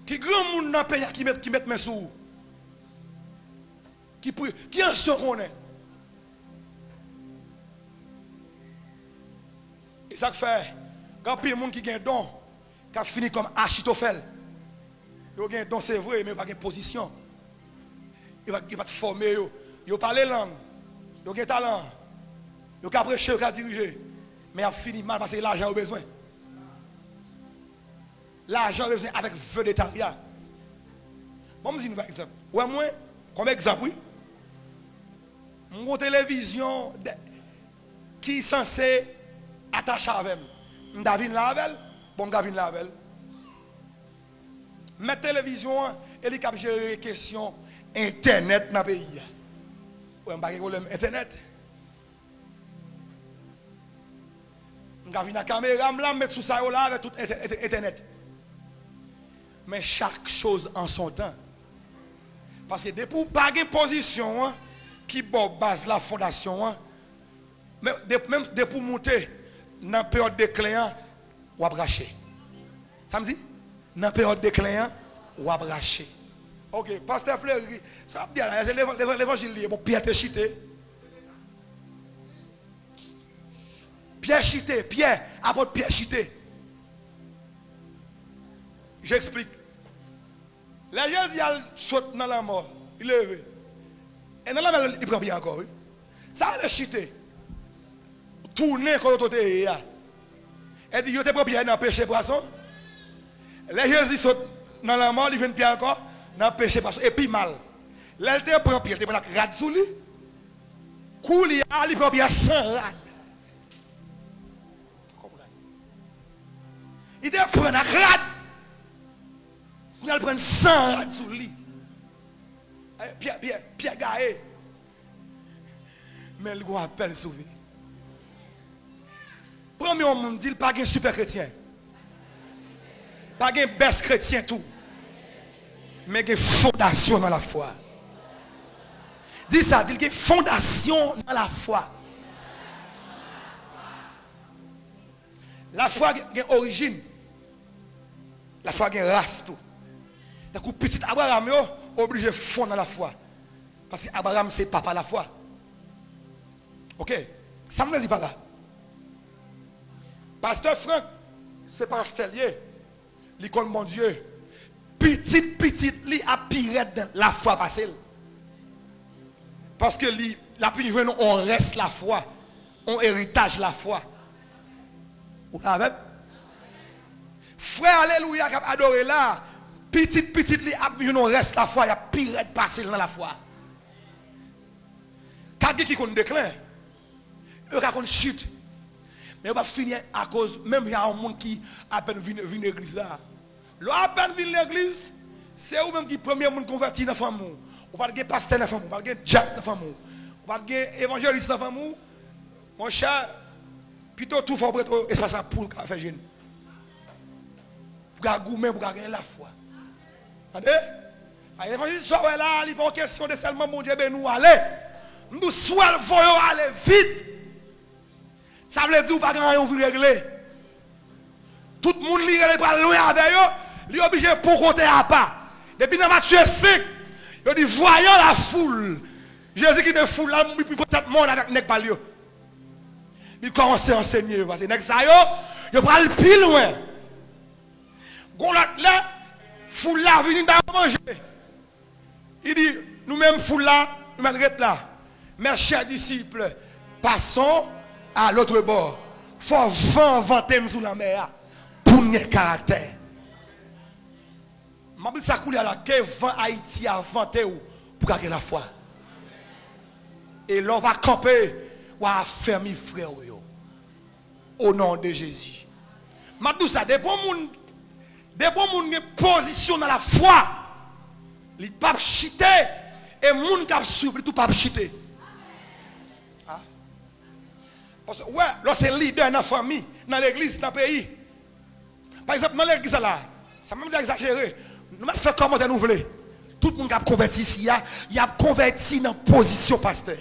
Qui grand monde dans le pays qui met mes sous. Qui en se connaît. Et ça fait, quand il y a des gens qui ont un don, qui a fini comme Achitophel, ils ont un don, c'est vrai, mais ils n'ont pas de position. Ils ne vont pas te former, ils ont parlé langue, ils ont un talent, ils ont prêché, ils ont dirigé, mais ils ont fini mal parce que l'argent a besoin. L'argent a besoin avec vedettariat. Bon, je dis un exemple. Ouais, moi, comme exemple, oui. Mon télévision qui est censé attacher avec moi. Davin Lavel, bon Davin Lavel. Ma télévision, elle est gérer les questions Internet dans le pays. Ouais, je n'ai pas de problème Internet. Je vais la caméra, je mettre sous ça là avec tout Internet. Mais chaque chose en son temps. Parce que depuis pas de position qui base la fondation, même depuis monter dans la période de client, ou à bracher. Ça me dit? Dans la période de client, ou à bracher. Ok, pasteur Fleury, ça veut dire, c'est l'évangile, bon, Pierre te chité. Pierre chité, Pierre, apôtre Pierre chité. J'explique. Les gens disent saute dans la mort. Il est levé. Et dans la mort, il prend bien encore. Oui. Ça a le chité. Tourner quand tu es là. Et dit, il te prend bien dans le péché poisson. Les gens disent saute dans la mort, il vient bien encore dans le péché poisson. Et puis mal. Là, il te prend bien, il te prend la rade sous lui. Coulis, il prend bien sans rade. Il te prend la rade. Vous allez prendre 100 rats sur lui. Pierre Gaé. Mais le gars appelle sauvé. Premier monde dit, il n'y a pas de super chrétien. Pas de best chrétien tout. Mais il y a une fondation dans la foi. Dis ça, il y a une fondation dans la foi. La foi a une origine. La foi a une race tout. Donc, petit Abraham est obligé de fondre dans la foi. Parce que Abraham, c'est papa de la foi. Ok? Ça me dit pas là. Pasteur Franck, c'est pas lié. L'icône mon Dieu. Petit, li a pire dans la foi passée. Parce que la punition, on reste la foi. On héritage la foi. Vous savez? Frère, alléluia, qui a adoré là. Petit, li a vu non reste la foi, il y a pire de passer dans la foi. Quand qui qu'on déclin, il y a qu'on chute. Mais on va finir à cause, même il y a un monde qui a peine venu l'église là. L'on a peine venu l'église, c'est ou même qui premier monde converti dans la femme. On va pas pasteur dans la femme, on va pas Jack dans la femme. On va pas évangéliste dans la femme. Mon cher, plutôt tout faut prêtre espace pour faire jeune. Pour gagner pour gagner la foi. L'évangile soit là, il n'est pas question de seulement mon Dieu, nous aller. Nous soit voyons aller vite. Ça veut dire que pas grand chose régler. Tout le monde li règle pas loin avec eux, il est obligé pour compter à pas. Depuis dans Matthieu 5, il dit voyons la foule. Jésus qui te foule là, peut-être monde avec nèg palio. Il commence à enseigner. Parce que les gens, ils vont aller plus loin. Là, foule là, venez manger. Il dit, nous-mêmes, foule là, nous mettons là. Mes chers disciples, passons à l'autre bord. Il faut vanter sous la mer pour nous caractère. Je dis ça coule à la que vent Haïti a vanté pour gagner la foi. Et l'on va camper ou à fermer frère au nom de Jésus. Je dis ça, des bons gens qui position dans la foi, ils ne peuvent pas chiter et les gens qui suivent, ils ne peuvent pas chiter. Parce que, ouais, lorsque c'est leader dans la famille, dans l'église, dans le pays. Par exemple, dans l'église là, ça m'a exagéré. Nous allons faire comment nous voulons. Tout le monde qui a converti ici, il a converti dans la position pasteur.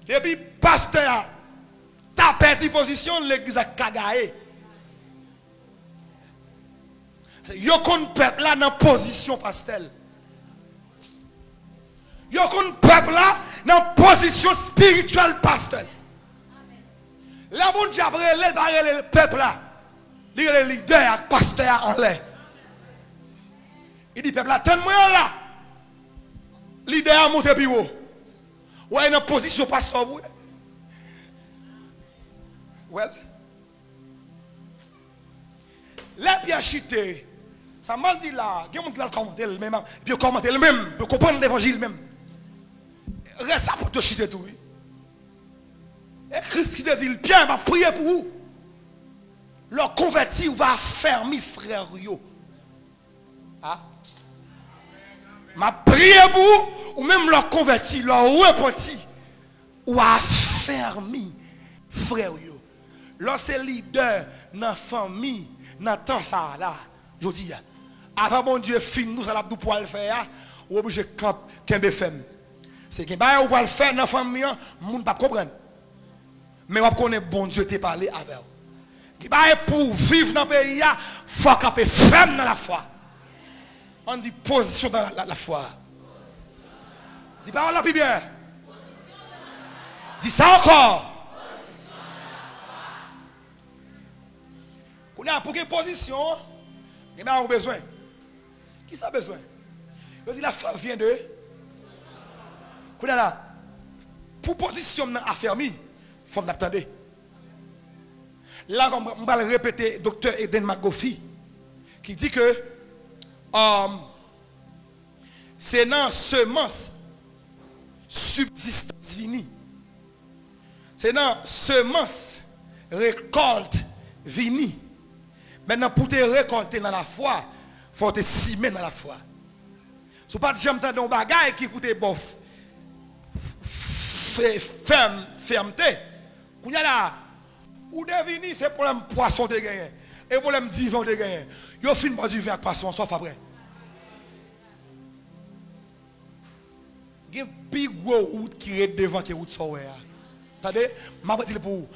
Depuis pasteur a perdu position, l'église a cagaé. Yo kon peuple là dans position pasteur. Yo kon peuple là dans position spirituelle pasteur. Là bon Dieu après le peuple là. Le leader pasteur en l'air. Il dit peuple là attends-moi là. Leader a monté plus haut. Ouais dans position pasteur. Well. Les pieds chutés. Ça m'a dit là, il y a des gens qui vont commenter le même, puis commenter le même, pour comprendre l'évangile même. Reste ça pour te chuter tout. Et Christ qui te dit, Pierre va prier pour vous. Leur converti va fermer frère yo. Ah. Ma prié pour vous, ou même leur converti, leur repenti, ou à fermer frère yo. Lorsque leader dans la famille, dans temps ça là, je dis, avant bon Dieu fin nous ça l'a pour le faire, ou obligé camp kembe femme. C'est qu'il va ou le faire dans la famille, moun pas comprendre. Mais on connaît bon Dieu te parler avec. Qui va pour vivre dans le pays, faut camper femme dans la foi. On dit position dans la foi. Dis parole là plus bien. Dis ça encore. Pour quelle position, il a besoin. Qui ça a besoin? Il dit la foi vient de. Pour position affermie, il faut m'attendre. Là, on va le répéter, docteur Eden McGoffey, qui dit que c'est dans semence subsistance vini. C'est dans semence récolte vini. Maintenant, pour te récolter dans la foi, il faut te cimer dans la foi. Si pas de jamais entendre un bagage qui coûte bof, fermeté. Quand y a là, ou deviner, c'est pour le poisson de gagner. Et pour le divin de gagner. Il y a fin du vin avec poisson, sauf après. Il y a un plus gros route qui est devant que route sauve. Attendez, je vais dire pour vous.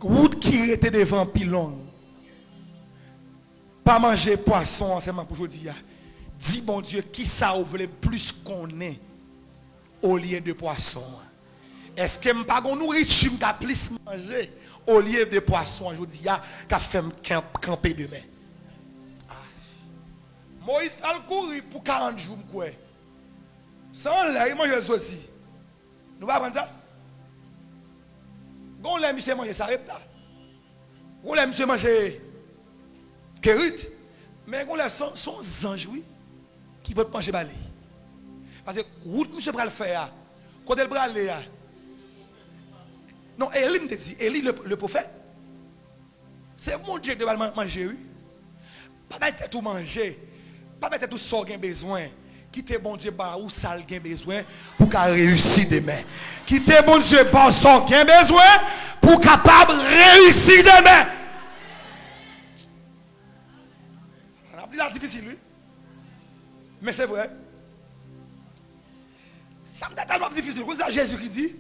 Route qui était devant pilon. Pas manger poisson ensemble pour aujourd'hui. Dis bon Dieu, qui ça voulait plus qu'on est au lieu de poisson? Est-ce que je n'ai pas de nourriture qui a plus manger au lieu de poisson aujourd'hui qui a fait camper demain? Moïse a couru pour 40 jours. Sans l'air, il mange le sorti. Nous ne pouvons pas ça? Quand l'air, monsieur mange ça, quand l'air, monsieur mange Kérit, mais quand les sont anges qui peuvent manger balai. Parce que route monsieur va le faire. Quand elle va aller. Non, Élie me dit, Élie le prophète. C'est mon Dieu qui doit manger. Pas mettre tout manger. Pas mettre tout ça qu'il besoin. Quittez bon Dieu par où ça qu'il besoin pour qu'il réussisse demain. Quittez bon Dieu par ça qu'il besoin pour capable réussir demain. C'est difficile, oui. Mais c'est vrai. Ça me tellement difficile. Comme ça, Jésus qui dit,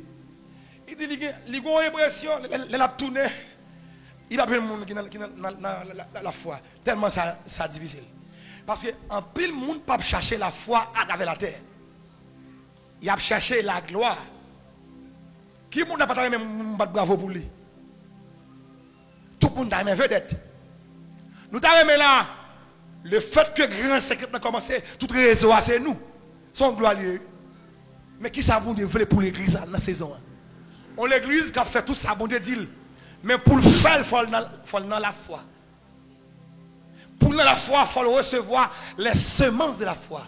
il dit, il a une impression, il a tourné. Il va appeler le monde qui a la foi. Tellement ça difficile. Parce qu'en pile, le monde ne peut pas chercher la foi à travers la terre. Il a cherché la gloire Qui moun n'a pas même bravo pour lui? Tout le monde a une vedette. Nous t'avons là, le fait que grand secret a commencé, tout réseau, c'est nous. Son gloire. Mais qui ça bon Dieu veut pour l'église dans la saison? On l'église qui a fait tout ça, bon Dieu dit. Mais pour le faire, il faut dans la foi. Pour dans la foi, il faut recevoir les semences de la foi.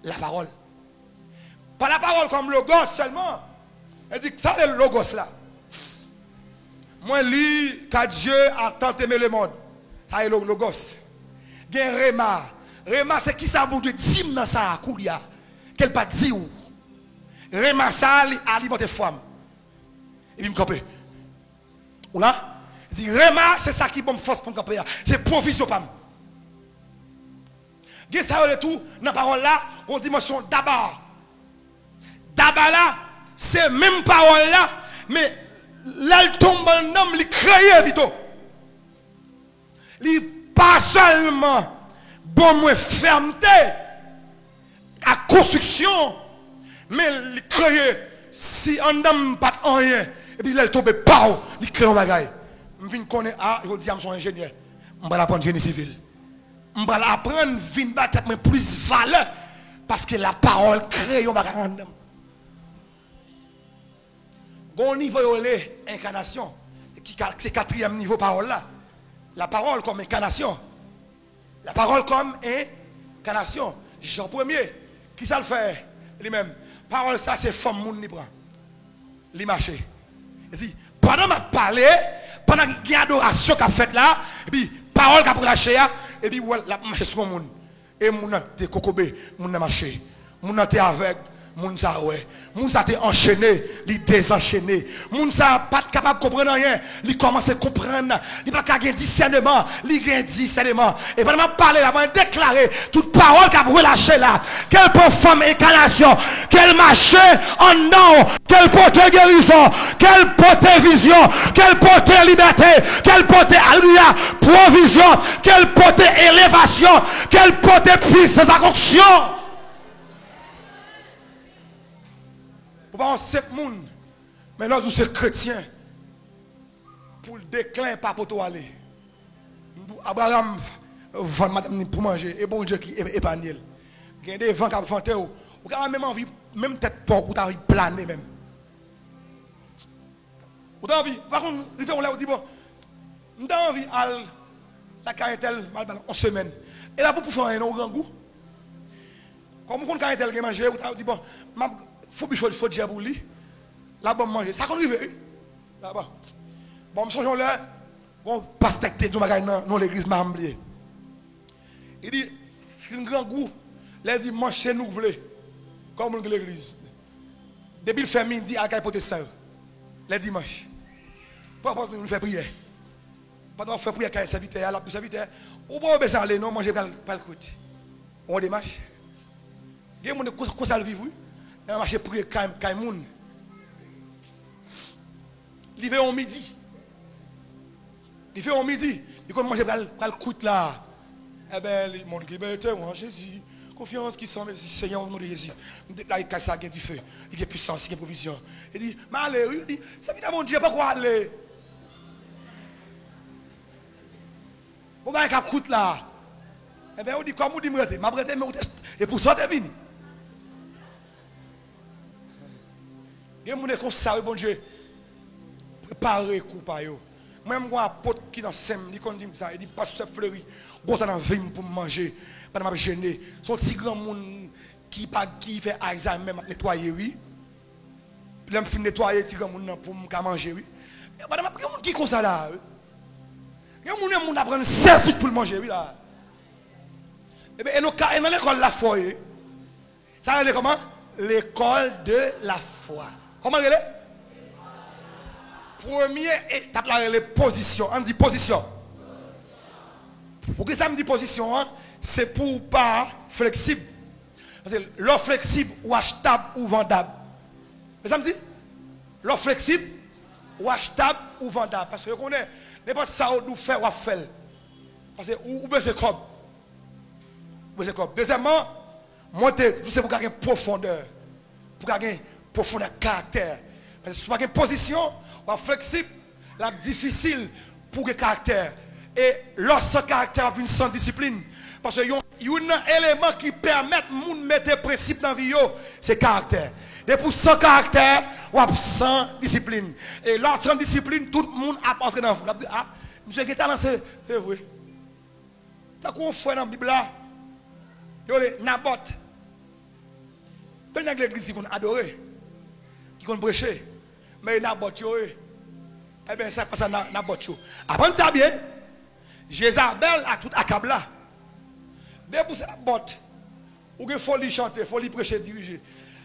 La parole. Pas la parole comme logos seulement. Elle dit que ça c'est le logos là. Moi, lis que Dieu a tant aimé le monde. Ça c'est le logos. Il y a Réma. Réma, c'est qui ça, bon Dieu, dit dans ça, Koulia. Qu'elle pas dit où. Réma, ça, alimenter femme. Et puis, me camper. Ou là? Il dit, Réma, c'est ça qui me force pour me camper. C'est provision, pas. Il y a ça, le tout, dans la parole là, on dimension d'abord. D'abord là, c'est même parole là, mais là, il tombe en homme, il crée vite. Il pas seulement bon moins fermeté à construction, mais il crée si un homme pas rien et puis là il tombe pas, il crée un bagage. Je viens connaître je dis à son ingénieur, je vais apprendre génie civil. Je vais apprendre vinn battre mais plus valeur parce que la parole crée un bagage en homme. Bon niveau incarnation, c'est quatrième niveau parole là. La parole comme incarnation. La parole comme incarnation. Jean premier, qui ça le fait lui-même? Parole ça c'est femme moun ni prend. Li marché. Il dit pendant m'a parlé, pendant qu'il y a adoration qu'a fait là, et puis parole qu'a lâché et puis la marché sur moun. Et moun te kokobé, moun n'a marché. Moun te avec moun sa ouais, moun sa te enchaîné, li désenchaîné. Moun sa pas capable de comprendre rien, li commence à comprendre, li pas qu'à gagner discernement, li gagne discernement. Et pendant parler là, on déclarer toute parole qu'a relâché là, quelle profonde incarnation, quel marché en nom, quelle porte guérison, quelle porte vision, quelle porte liberté, quelle porte alléluia, provision, quelle porte élévation, quelle porte puissance à onction. Pour pas sept monde, mais là, c'est chrétien. Pour le déclin, pas pour toi aller. Abraham vend madame pour manger, et bon Dieu qui épargne. Il y a des vents qui vont faire, ou même envie, même tête porc, ou t'as envie de planer même. Ou t'as envie, par contre, on l'a dit, bon, t'as envie à la caractère, en semaine. Et là, pour faire un grand goût, comme on caractère qui mange, ou t'as dit, bon, faut que je fasse des pour lui. Là-bas, manger. Ça qu'on arrive. Là-bas. Bon, je suis là. Bon, pas stecté du magasin dans l'église, m'a oublié. Il dit, c'est un grand goût. Là, il dit, mange chez nous, vous voulez. Comme l'église. Depuis le fait midi, à la pote ça. Les dimanches. Pas parce que nous faisons prière. Pendant qu'on fait prière, quand serviteur, la serviteur, ou pas besoin d'aller, non, manger pas le côté. On démarche. Il y a des gens qui ont vivre. On marche pour les moun. Il fait au midi. Il fait au midi. Il commence à manger le coûte là. Eh bien, le monde qui est en Jésus. Confiance qui sont Seigneur au nom de Jésus. Là, il casse ça, il y a du feu. Il y a puissance, il y a provision. Il dit, malheur, il dit, ça vient à mon Dieu, pas quoi aller. Bon, ben, il coûte là. Eh bien, on dit, comme on dit, ma brete, et pour ça, t'es venu. Il y a des gens qui sont bon Dieu. Préparez coup par eux. Même moi, un pote qui dans Sem, il dit ça. Il dit, pasteur Fleury, quand on a venu pour manger, pendant que je gêné. Son petit grand monde qui fait Alzheimer, même nettoyer, oui. Puis là, je nettoyer le petit grand monde pour manger, oui. Il y a des gens qui sont là. Il y a des gens qui apprennent service pour manger, oui. Là. Et bien, dans l'école de la foi, ça s'appelle comment? L'école de la foi. Comment elle est? Première étape, là, elle est position. On dit position. Pourquoi ça me dit position? Hein? C'est pour pas flexible. Parce que l'offre flexible ou achetable ou vendable. Mais ça me dit? L'offre flexible ou achetable ou vendable. Parce que vous connaissez, n'importe ça ou faire ou faire. Parce que ou besoin de corps. Deuxièmement, monter, c'est pour gagner profondeur. Pour gagner profondeur caractère. Parce que si vous avez une position, ou flexible, la difficile pour le caractère. Et lorsque caractère vient sans discipline, parce qu'il y a un élément qui permet de mettre des principes dans la vie, c'est le caractère. Et pour sans caractère, ou sans discipline. Et lorsque sans discipline, tout le monde a entré dans vous. Ah, monsieur Guétalin, c'est vrai. T'as quoi on fait dans la Bible là? Il y a Naboth. Il y a l'église qui qu'on adorer, qui qu'on prêcher. Mais Naboth, eh bien, ça passe à Naboth. Après ça bien, Jézabel a tout accabla. Dès pour ça, Naboth, ou il faut lui chanter, il faut lui prêcher, diriger.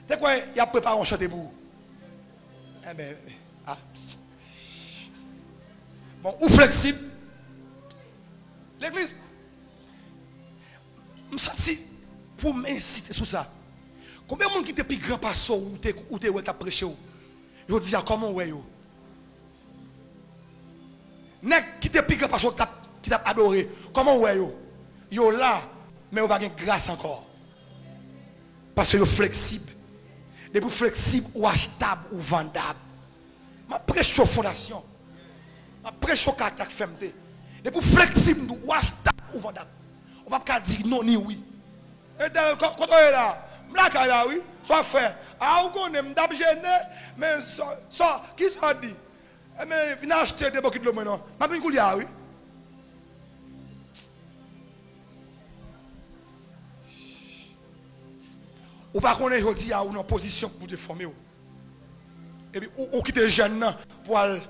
C'est quoi, il a préparé un chanter pour vous? Eh bien, ah. Bon, ou flexible. L'église, je me sens pour m'inciter sur ça. Combien de monde qui te plus grand pasteur ou te prêché? Je dis, comment ouais yo? Nek qui te plus grand pasteur qui t'a adoré, comment ouais yo? Yo là, mais on va gagner grâce encore. Parce que yo flexible. Les plus flexibles ou achetables ou vendables. Je prêche sur fondation. Je prêche sur caractère fermeté. Les plus flexibles ou achetables ou vendables. On va pas dire non ni oui. Et quand on est là, je là oui, soit fait. Ah, on connaît, je suis gêné, mais ça, qui ça dit? Mais viens acheter des bouquets de l'eau maintenant. Je vais vous dire oui. Ou pas qu'on est aujourd'hui à une position pour te former. Et puis, ou quitter jeune pour aller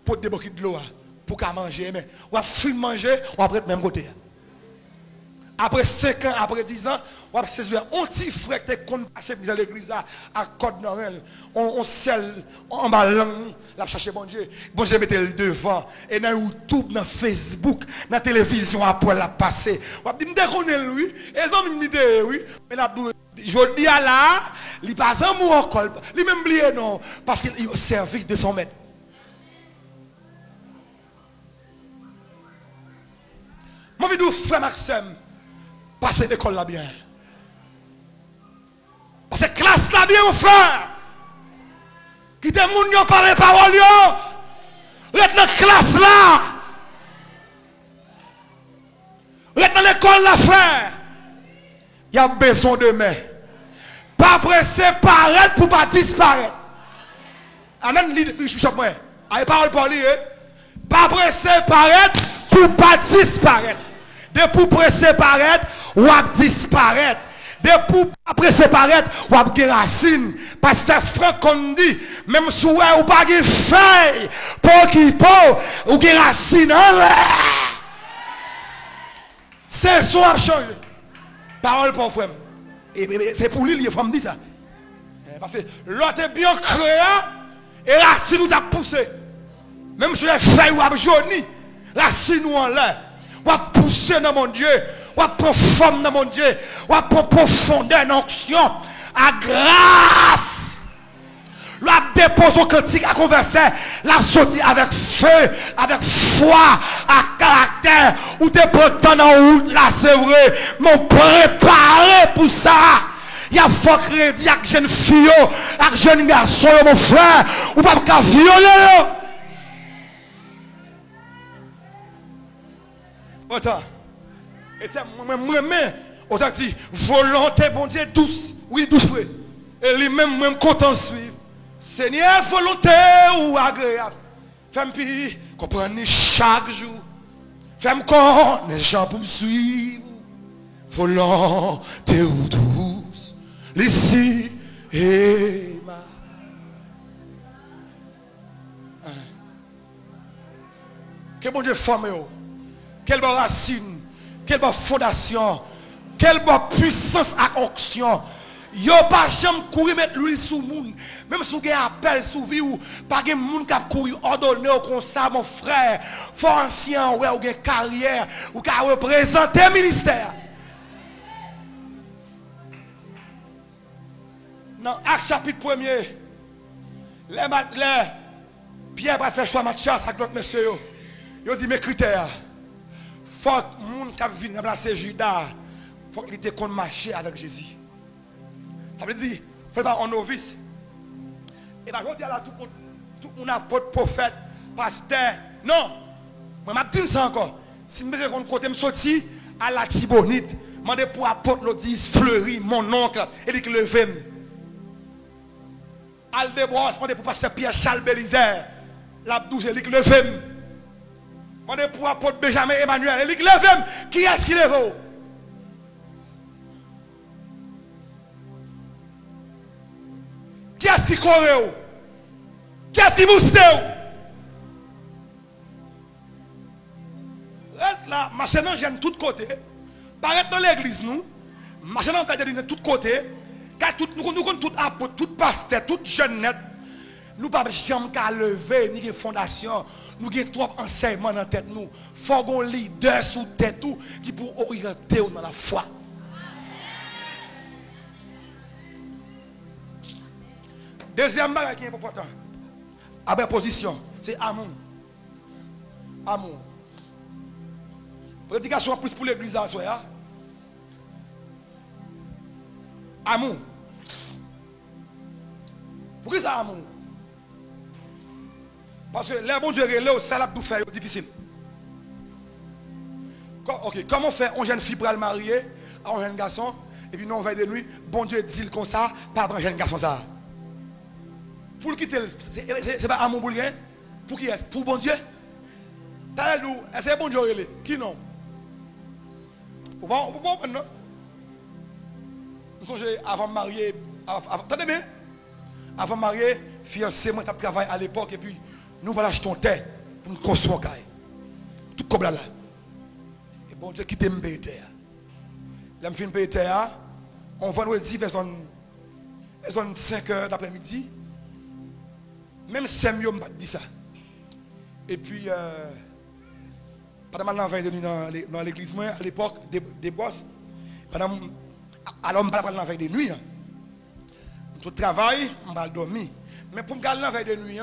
pour des bouquets de l'eau pour manger. Mais ou à fumer manger, ou après même côté. Après 5 ans, après 10 ans, on va saisir un petit frère qui est passé dans l'église à Côte-Nord. On scelle en bas langue, la chercher bon Dieu. Bon Dieu mettez le devant. Et dans YouTube, dans Facebook, dans la télévision, après la passer. On va dire, je lui, et les hommes me disent, oui, mais là, je dis à là, il passe un mot encore. Il même oublié non, parce qu'il est au service de son maître. Mon vidéo, frère Maxime. Passez l'école là bien. Parce que classe là bien, mon frère. Qui te moun yo parle parole yo. Reste dans classe là. Reste dans l'école là, frère. Il y a besoin de main. Pas pressé paraître pour pas disparaître. Amen, bishop moi. Aïe parole pour lui. Pas pressé paraître pour pas disparaître. De pour pressé paraître, ou à disparaître. De pour pressé paraître, ou à racine. Pasteur Franck on dit, même si ou pas de feuille, pour qui pour, ou de racine en l'air. C'est ça à changer. Parole pour frère. Et c'est pour lui, il faut me dire ça. Parce que l'autre est bien créé, et racine ou t'a poussé. Même si les feuilles ou à jauni, racine ou en l'air. Ou à pousser dans mon Dieu, ou à profondre dans mon Dieu, ou à profondeur en onction, à grâce. La dépose au cantique à converser, la sortie avec feu, avec foi, à caractère, ou te prends dans route, là c'est vrai, m'ont préparé pour ça. Il y a fort crédit avec jeune fille, avec jeune garçon, mon frère, ou pas qu'à violer. Autant. Et c'est moi-même, autant dit, volonté, bon Dieu, douce. Oui, douce, frère. Et lui-même, même content de suivre. Seigneur, volonté ou agréable. Fais-moi comprendre chaque jour. Fais-moi connaître les gens pour me suivre. Volonté ou douce. L'ici et ma. Que bon Dieu forme. Quelle bonne racine, quelle bonne fondation, quelle bonne puissance à onction. Yo pas jamais courir mettre l'huile sous moun. Même si vous avez un appel sous vie ou pas de moun qui a couru ordonné comme ça mon frère. Faut ancien ouais ou une carrière ou qui a représenté le ministère. Dans Acte chapitre 1er, les Pierre va faire choix match avec notre monsieur. Yo dit mes critères. Faut que les gens qui viennent remplacer Judas, faut qu'ils aient marché avec Jésus. Ça veut dire, il ne faut pas un novice. Et bien, je dis à tout le monde, tout mon apôtre, prophète, pasteur. Non. Moi, je dis ça encore. Si je me côté me sorti à la Tibonite, je demande pour apôtre le 10 Fleury, mon oncle, et dit que levé. Aldebros, je demande pour pasteur Pierre Charles Bélizer, l'abdouze, et dit que levé. Je demande pour apôtre Benjamin Emmanuel, et dit que levé. Qui est-ce qui lève? Qui est-ce qui corre? Qui est-ce qui booste? Là, maintenant, j'aime de tous côtés. Paraître dans l'église, nous, maintenant, on de tous côtés. Car nous connaissons tout apôtre, tout pasteur, tout jeune net. Nous ne pouvons jamais qu'à lever, ni de fondation. Nous avons trop enseignements dans la tête. Nous faut un leader sous tête qui pour orienter dans la foi. Deuxième bagage qui est important. Après position, c'est amour. Amour. Prédication plus pour l'église à soi. Amour. Pourquoi ça amour? Parce que les bons dieux relèvent, ça l'a tout faire difficile. Ok, comment on fait un jeune fille pour le marier à un jeune garçon, et puis nous on va de nuit, bon Dieu dit comme ça, pas un jeune garçon ça. Pour le quitter, c'est pas amour pour rien? Pour qui est-ce? Pour bon Dieu? Est-ce que bon Dieu relève? Qui non? Vous comprenez, non? Nous sommes avant de marier, attendez bien, avant de marier, fiancé, moi, je travaillé à l'époque, et puis nous allons acheter un terre pour nous construire un caille. Tout comme là. Et bon Dieu, quittez me payer terre. Là, je finis payer terre, on va nous dire vers 5 heures d'après-midi. Même si mieux m'a dit ça. Et puis, pendant que je suis dans l'église, à l'époque, des bosses, alors je ne parle pas de la veille de nuit. Je travaille, je vais dormir. Mais pour me garder la veille de nuit,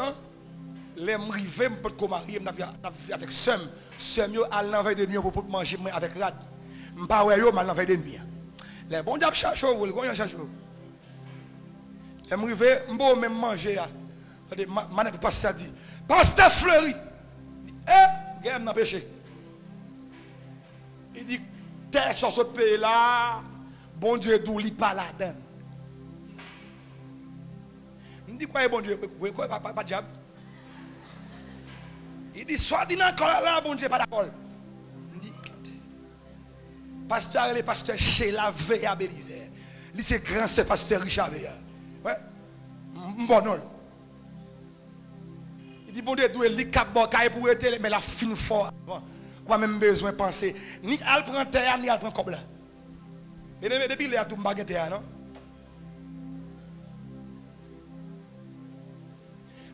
les m'river, je peux me marier avec Sem. Sem, je vais la veille de nuit pour manger avec Rad. Je ne parle pas de la veille de nuit. Les bons diables cherchent, les cherchent. Les m'river, je vais même manger. Je pasteur dit, pasteur Fleury, il m'a péché. Il dit, terre sur ce pays là, bon Dieu d'où il pas là-dedans. Il me dit quoi, bon Dieu, quoi, pas de diable. Il dit, soit dit encore là, bon Dieu, pas d'accord. Il dit, pasteur, le pasteur Sheila Veya Bélizer. Il c'est grand, ce pasteur Richard Veya. Ouais, bon non. Il dit, bon Dieu, d'où il cap bon pour être, mais la fin fort avant. On a même besoin de penser. Ni al prend terre, ni al prend comme là. Et depuis, il y a tout le terre, non?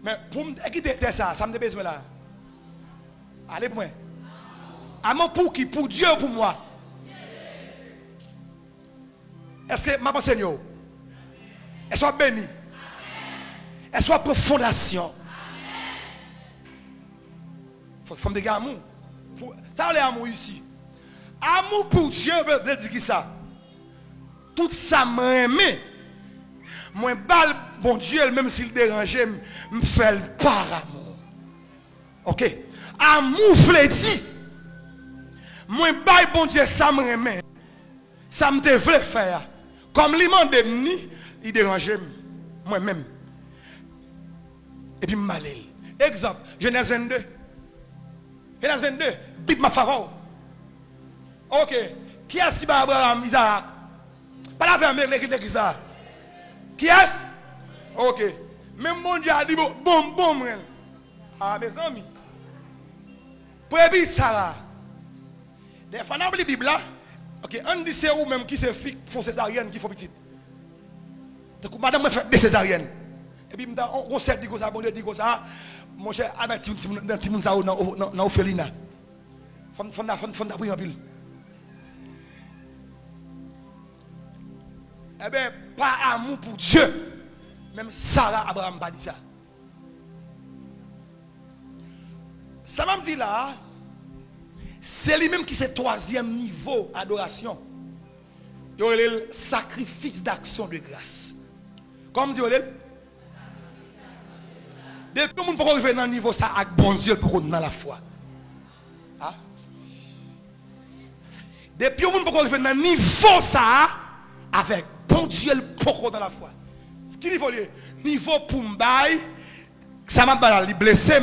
Mais pour me quitter ça, ça me besoin là. Allez pour moi. Amour pour qui? Pour Dieu ou pour moi? Est-ce que ma pensée est? Est-ce soit béni? Est-ce soit pour fondation? Il faut me dire amour. Ça, c'est l'amour ici. Amour pour Dieu veut dire qui ça? Tout ça m'aime. Moi, bon Dieu, même s'il dérangeait, me fait par amour. Ok? Amour veut dire. Moi, bon Dieu, ça m'aime. Ça me devait faire. Comme il m'a demandé, il dérangeait moi-même. Et puis, malé. Exemple, Genèse 22. Genèse 22, Bible ma faveur. Ok. Qui est-ce qui va Abraham, Isaac? Pas la ferme l'église là. Qui est-ce? Ok. Même mon Dieu a dit bon. Ah, mes amis. Pour éviter ça là. Des fois, dans la Bible là. Ok, on dit c'est où même qui se fait font césarienne qui font petite. Donc, madame, me fait des césariennes. Et puis, on sait dit ça, bon Dieu dit ça. Mon cher, avec Timonsa dans l'Ophelina. Faut d'apprendre en pile. Eh bien, pas amour pour Dieu. Même Sarah Abraham pas dit ça. Ça m'a dit là, c'est lui-même qui c'est le troisième niveau d'adoration. Il y a le sacrifice d'action de grâce. Comme dit, Depuis que nous pouvons arriver dans le niveau ça avec bon Dieu pour nous dans la foi. Ah? Depuis que nous pouvons arriver dans le niveau ça avec bon Dieu pour dans la foi. Ce qui niveau lié, niveau pour m'baï, ça m'a pas blessé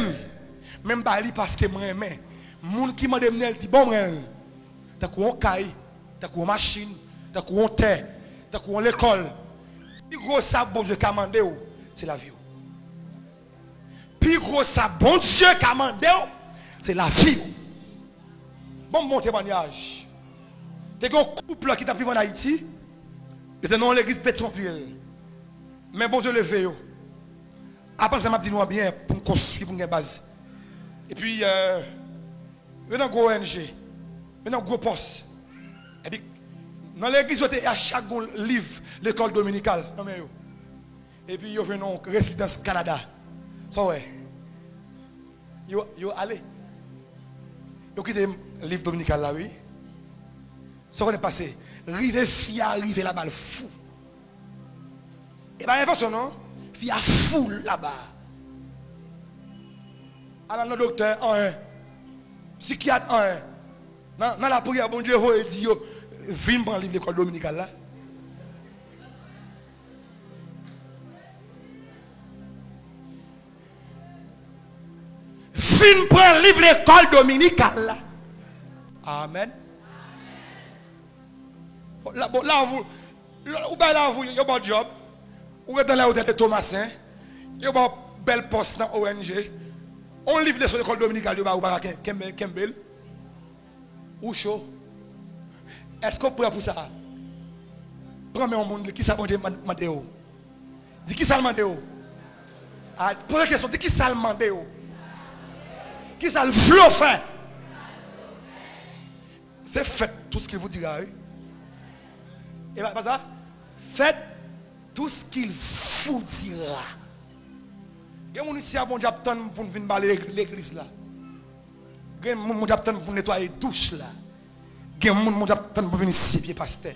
même pas parce que moi aimé. Moun qui m'a demandé dit bon moi t'as quoi on caille, t'as quoi machine, t'as quoi on terre, t'as quoi l'école. Plus gros ça bon Dieu qu'a mandé c'est la vie. Plus gros ça bon Dieu qu'a mandé c'est la vie. Bon mon témoignage. T'es un couple qui t'a vécu en Haïti, il était dans l'église Pétionville. Mais bon Dieu levé yo. Après ça m'a dit nous bien pour construire pour une base. Et puis dans un gros ONG, dans un gros poste. Et puis dans l'église il y a chaque livre l'école dominicale. Non mais yo. Et puis yo venu en résidence Canada. Ça ouais. Yo allez. Yo quitté le livre dominical là oui. Ça qu'on est passé. Rive fia arrive là-bas le fou. Et bien, attention, non? Il y a foule là-bas. Alors, le docteur, en un. Psychiatre, en un. Dans la prière, bon Dieu, il dit, viens prendre le livre de l'école dominicale là. Viens prendre le livre de l'école dominicale là. Amen. Là, vous, il y a un bon job. Ou dans la hôtel de Thomasin, il y a un bel poste dans l'ONG. On livre de l'école dominicale de Kembel. Ou chaud. Est-ce qu'on peut pour ça? Prends-moi un monde qui ça demande. Dis qui ça demande? Pose la question, dis qui ça demande? Qui ça le flot fait? C'est fait tout ce qu'il vous dira. Et pas ça? Faites tout ce qu'il vous dira. Il y a des gens ici qui ont pour venir balayer l'église là. Il y a des gens qui ont pour nettoyer la douche là. Il y a des gens qui ont pour venir sipier pasteur.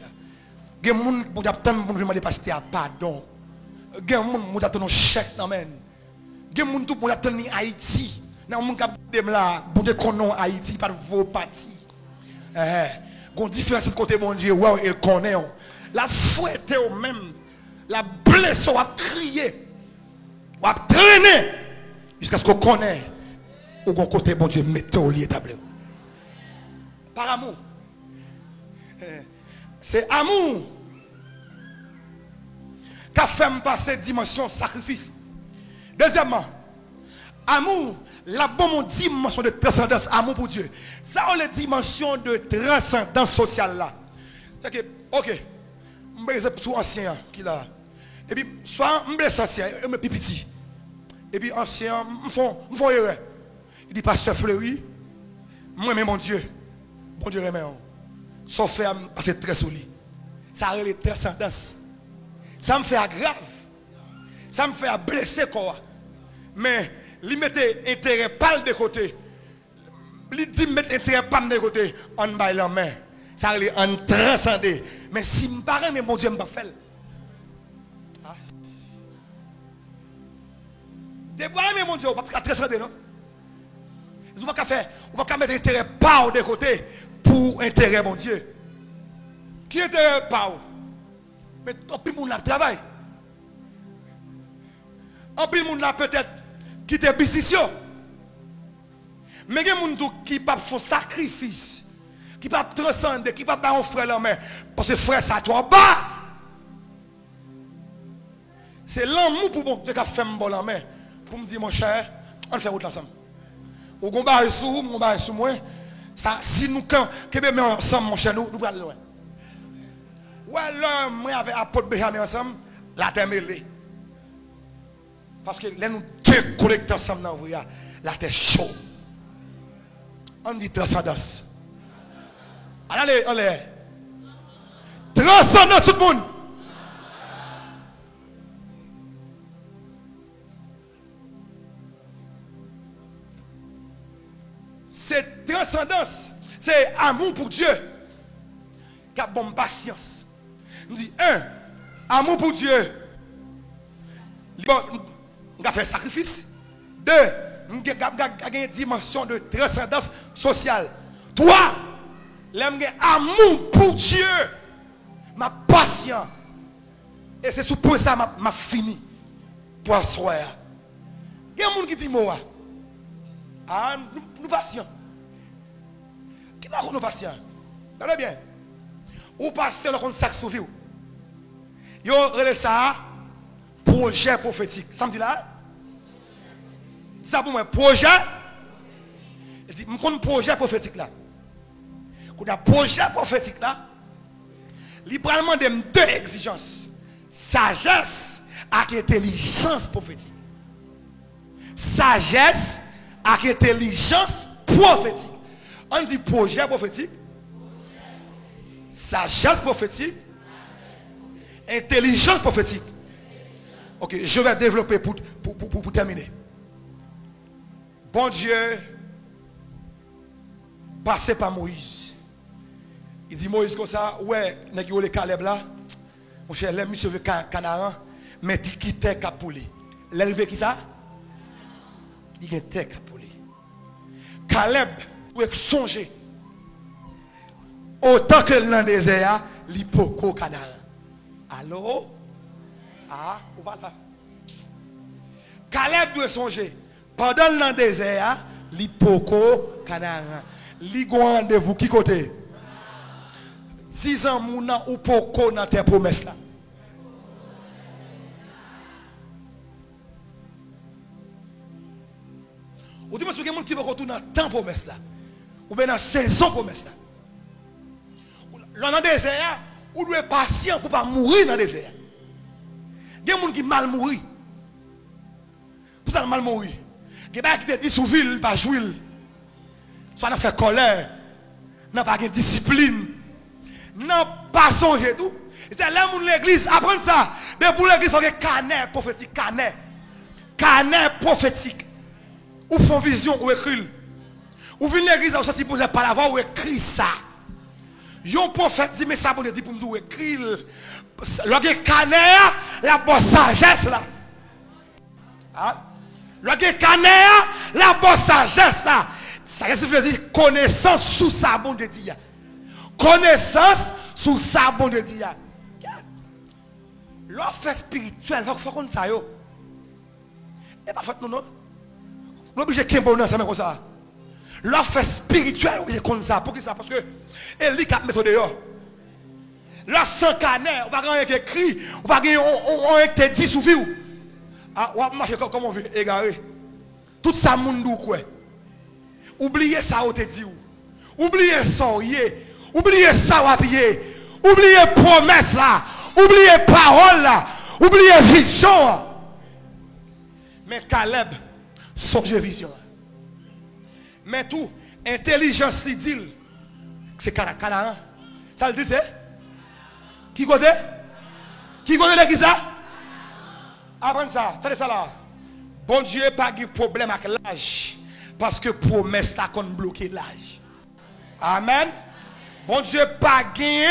Il y a des gens qui ont pour venir demander pasteur pardon. Il y a des gens qui ont pour chèque d'amen. Il y a des gens qui ont pour Haïti. Il y a des gens qui ont là pour connaître Haïti par vos partis. Il y a une différence de côté bon Dieu, ouais, il connaît. La fouette est au même. La blessure a crié. On a traîné. Jusqu'à ce qu'on connaisse. Au côté bon Dieu, mettez au lit établi. Par amour. C'est amour. Qui a fait me passer dimension sacrifice. Deuxièmement, amour. La bonne dimension de transcendance. Amour pour Dieu. Ça, on les dimensions de transcendance sociale là. Ok. Je suis tout ancien qui là. Et puis, soit je suis ancien, je suis petit. Et puis, ancien, je fais erreur. Il dit, pasteur Fleury, moi, mais mon Dieu, bon Dieu, remet. Sauf faire passer très solide. Ça a les transcendance. Ça me fait grave. Ça me fait blesser quoi. Mais, il mettait intérêt pas de côté. Il dit, mettre intérêt pas de côté. On baille la main. Ça a en transcender. Mais si je me parle, mais mon Dieu, je ne vais pas faire. Tu mais mon Dieu, on ne va pas transcender, non? On ne va pas mettre intérêt pas de côté pour intérêt, mon Dieu. Qui est intérêt pas? Mais en plus, on a travail. En plus, on a peut-être quitté business. Mais il y a des gens qui ne font sacrifice. Qui ne peuvent pas transcender, qui ne peuvent pas un frère la main. Parce que frère, ça toi bas. C'est l'amour pour bon Dieu qui a fait un bon la main. Pour me dire, mon cher, on fait autre ensemble. Ou on va sous moi. Ça, si nous sommes ensemble, mon cher, nous allons aller loin. Ou alors, moi avec apôtre Benjamin ensemble, la terre mêlée. Parce que là, nous deux collecteurs ensemble dans la terre chaude. On dit transcendance. Allez. Transcendance tout le monde. C'est transcendance. C'est amour pour Dieu. Qui a bonne patience. Je dis, amour pour Dieu. On a fait sacrifice. 2, il y a une dimension de transcendance sociale. 3, l'aime amour pour Dieu. Ma patience. Et c'est sous point ça m'a fini. Pour asseoir. Il y a des gens qui disent moi. Ah, nous patients. Qui n'a pas nous patients? Regardez bien. Ou patient, on sac sauvé. Yo relève ça projet prophétique. Ça me dit là? Ça pour moi projet. Il dit mon projet prophétique là. Quand un projet prophétique là, libéralement de deux exigences. Sagesse et intelligence prophétique. Sagesse et intelligence prophétique. On dit projet prophétique. Sagesse prophétique. Intelligence prophétique. Ok, je vais développer pour terminer. Bon Dieu, passé par Moïse. Il dit Moïse comme ça, ouais, n'est-ce que les Caleb là, mon cher, les monsieur Canaan, mais il quitte Capouli. L'élevé qui ça? Il quitte Capouli. Caleb, vous songer. Autant que dans le désert, l'hypoco Canaan. Allô? Ah, ou pas là? Caleb doit songer. Pendant le désert, l'hypoco Canaan. L'Igon rendez-vous qui côté? 10 ans, mouna ou poko dans tes promesses là. Ou dit, monsieur, il y a des gens qui vont retourner dans temps promesse là. Ou bien dans saison promesse là. Dans le désert, ou doit être patient pour ne pas mourir dans le désert. Il y a des gens qui mal mourir. Pour ça, mal mourir. Il y a des gens qui te disent sous ville, pas jouer. Soit n'a fait colère, n'a pas de discipline, n'a pas songé tout. C'est là où l'église apprend ça. Mais pour l'église, il faut que canet prophétique, canet prophétique. Ou font vision ou écrit. Ou vient l'église, ou sorti pour par la voix ou écrit ça. Yon prophète dit mais ça bon dit pour nous écrire. Le canet, la bonne sagesse là. Hein? Le canet, la bonne sagesse là. Ça veut dire connaissance sous sa bon de Dieu. Connaissance sous sa bon de Dieu. L'offre spirituelle, il faut qu'on ça yo. Et pas fait non non. Nous obligé qu'un bon ensemble comme ça. L'offre spirituelle, on comme ça. Pour qui ça? Parce que Eli cap mettre dehors. Là sans canet, on va rien écrit, on va on te dit sous vie. Ah, on va marcher comme on veut, égaré. Tout ça monde quoi. Oubliez ça, on te dit. Oubliez ça, oubliez ça, oubliez promesse là, oubliez parole là, oubliez vision là. Mais Caleb, songe vision. Mais tout, intelligence lui dit, c'est Canaan. Ça le dit, c'est? Qui côté? Qui côté l'église ça? Apprends ça, tenez ça là. Bon Dieu, pas de problème avec l'âge. Parce que promesse là qu'on bloque l'âge. Amen. Bon Dieu, pas gagné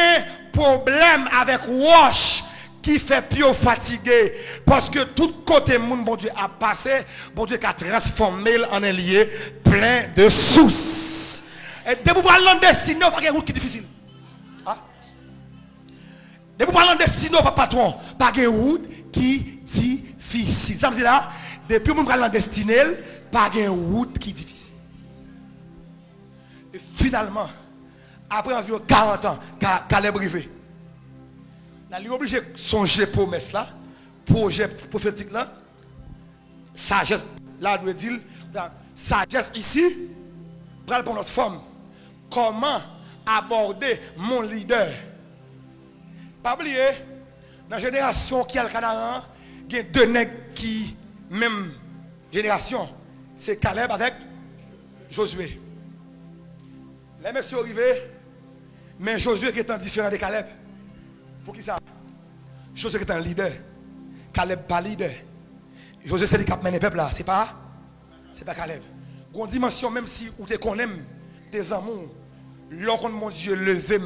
problème avec roche qui fait plus fatigué. Parce que tout côté monde, bon Dieu, a passé. Bon Dieu, a transformé en un lieu plein de sources. Et de vous parler de destiné, pas de route qui est difficile. Ah? De vous parler de destiné, pas patron, pas de route qui est difficile. Ça veut dire là, depuis que vous parlez de destiné, pas de route qui est difficile. Et finalement, après environ 40 ans, Caleb arrivé. Il est obligé de songer promesse là, projet prophétique là, sagesse, là, doit dire, sagesse ici, pour notre forme. Comment aborder mon leader? Pas oublier, dans la génération qui a le Canaan, il y a deux nègres qui, même génération, c'est Caleb avec Josué. Les messieurs arrivés, mais Josué qui est différent de Caleb. Pour qui ça? Josué qui est un leader. Caleb pas leader. Josué c'est le qui mène le peuple là. C'est pas Caleb. Une dimension, même si vous te connaissez tes amours, lorsque mon Dieu levé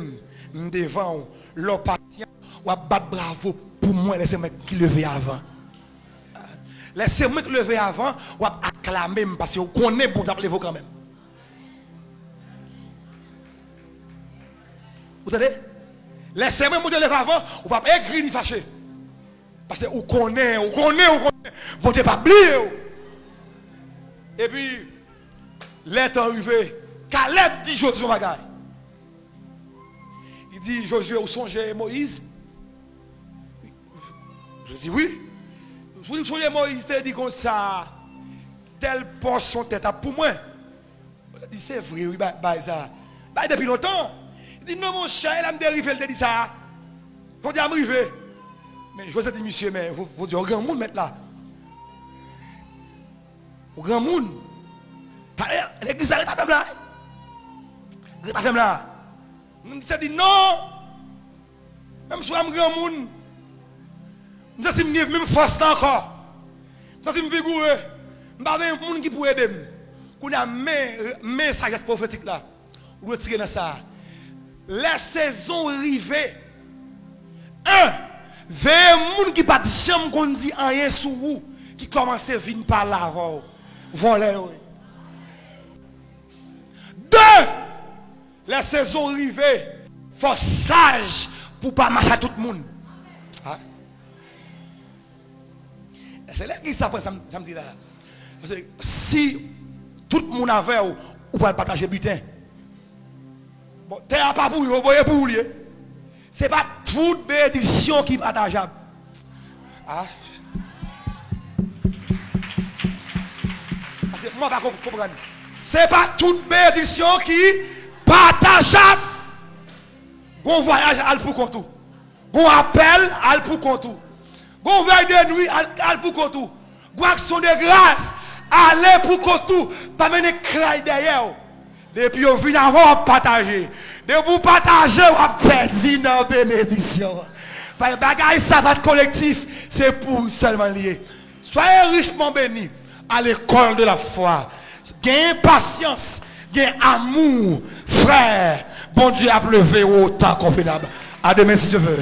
devant, l'or patient, ou à battre bravo pour moi, laissez-moi qui lever avant. Laissez-moi te lever avant, ou acclamer parce que vous connaissez bon t'appeler vous quand même. Vous savez? Laissez-moi me lever avant, ou pas écrire ni fâcher. Parce que vous connaissez. Bon t'es pas oublié. Et puis, l'être arrivé, Caleb dit Josué bagaille. Il dit Josué, vous songez Moïse? Je dis oui. Vous songez Moïse, te dit comme ça, tel poste son tête pour moi. Il dit c'est vrai, oui, bah ça. Bah depuis longtemps. Il dit non mon cher, il a me dérivé, il te dit ça. Faut dire m'arriver. Mais Josué dit monsieur, mais vous dire au grand monde mettre là. Au grand monde. L'église arrête à là. Arrête à là. Nous s'est dit non. Même si je suis un grand monde. Je suis même force encore. Je suis vigoureux. Je suis un monde qui peut aider. Qu'on a mes sagesse prophétique là. Vous retirez dans ça. Les saisons arrivées. Vers un monde qui pas de chambre qu'on dit rien sur vous. Qui commence à venir par là. Voler. Deux, les saisons arrivées, il faut sage pour ne pas marcher à tout le monde. Hein? C'est là que ça me dit là. Parce que si tout le monde avait, ou pas partager butin. Bon, tu n'as pas pour vous, vous pour lui. Ce n'est pas toute bénédiction qui est partageable. Hein? Parce que moi, je ne comprends pas. Ce n'est pas toute bénédiction qui est partageable. Bon voyage, al pour compte. Bon appel, al pour compte. Bon veille de nuit, al pour compte. Bon action de grâce, allez pour compte. Pas mener craille derrière. Depuis on vient avoir partager. Depuis vous partager, on perdu dans la bénédiction. Parce que ça va être collectif, c'est pour seulement lié. Soyez richement bénis à l'école de la foi. Gain patience, gain amour, frère. Bon Dieu a levé autant convenable. À demain si tu veux.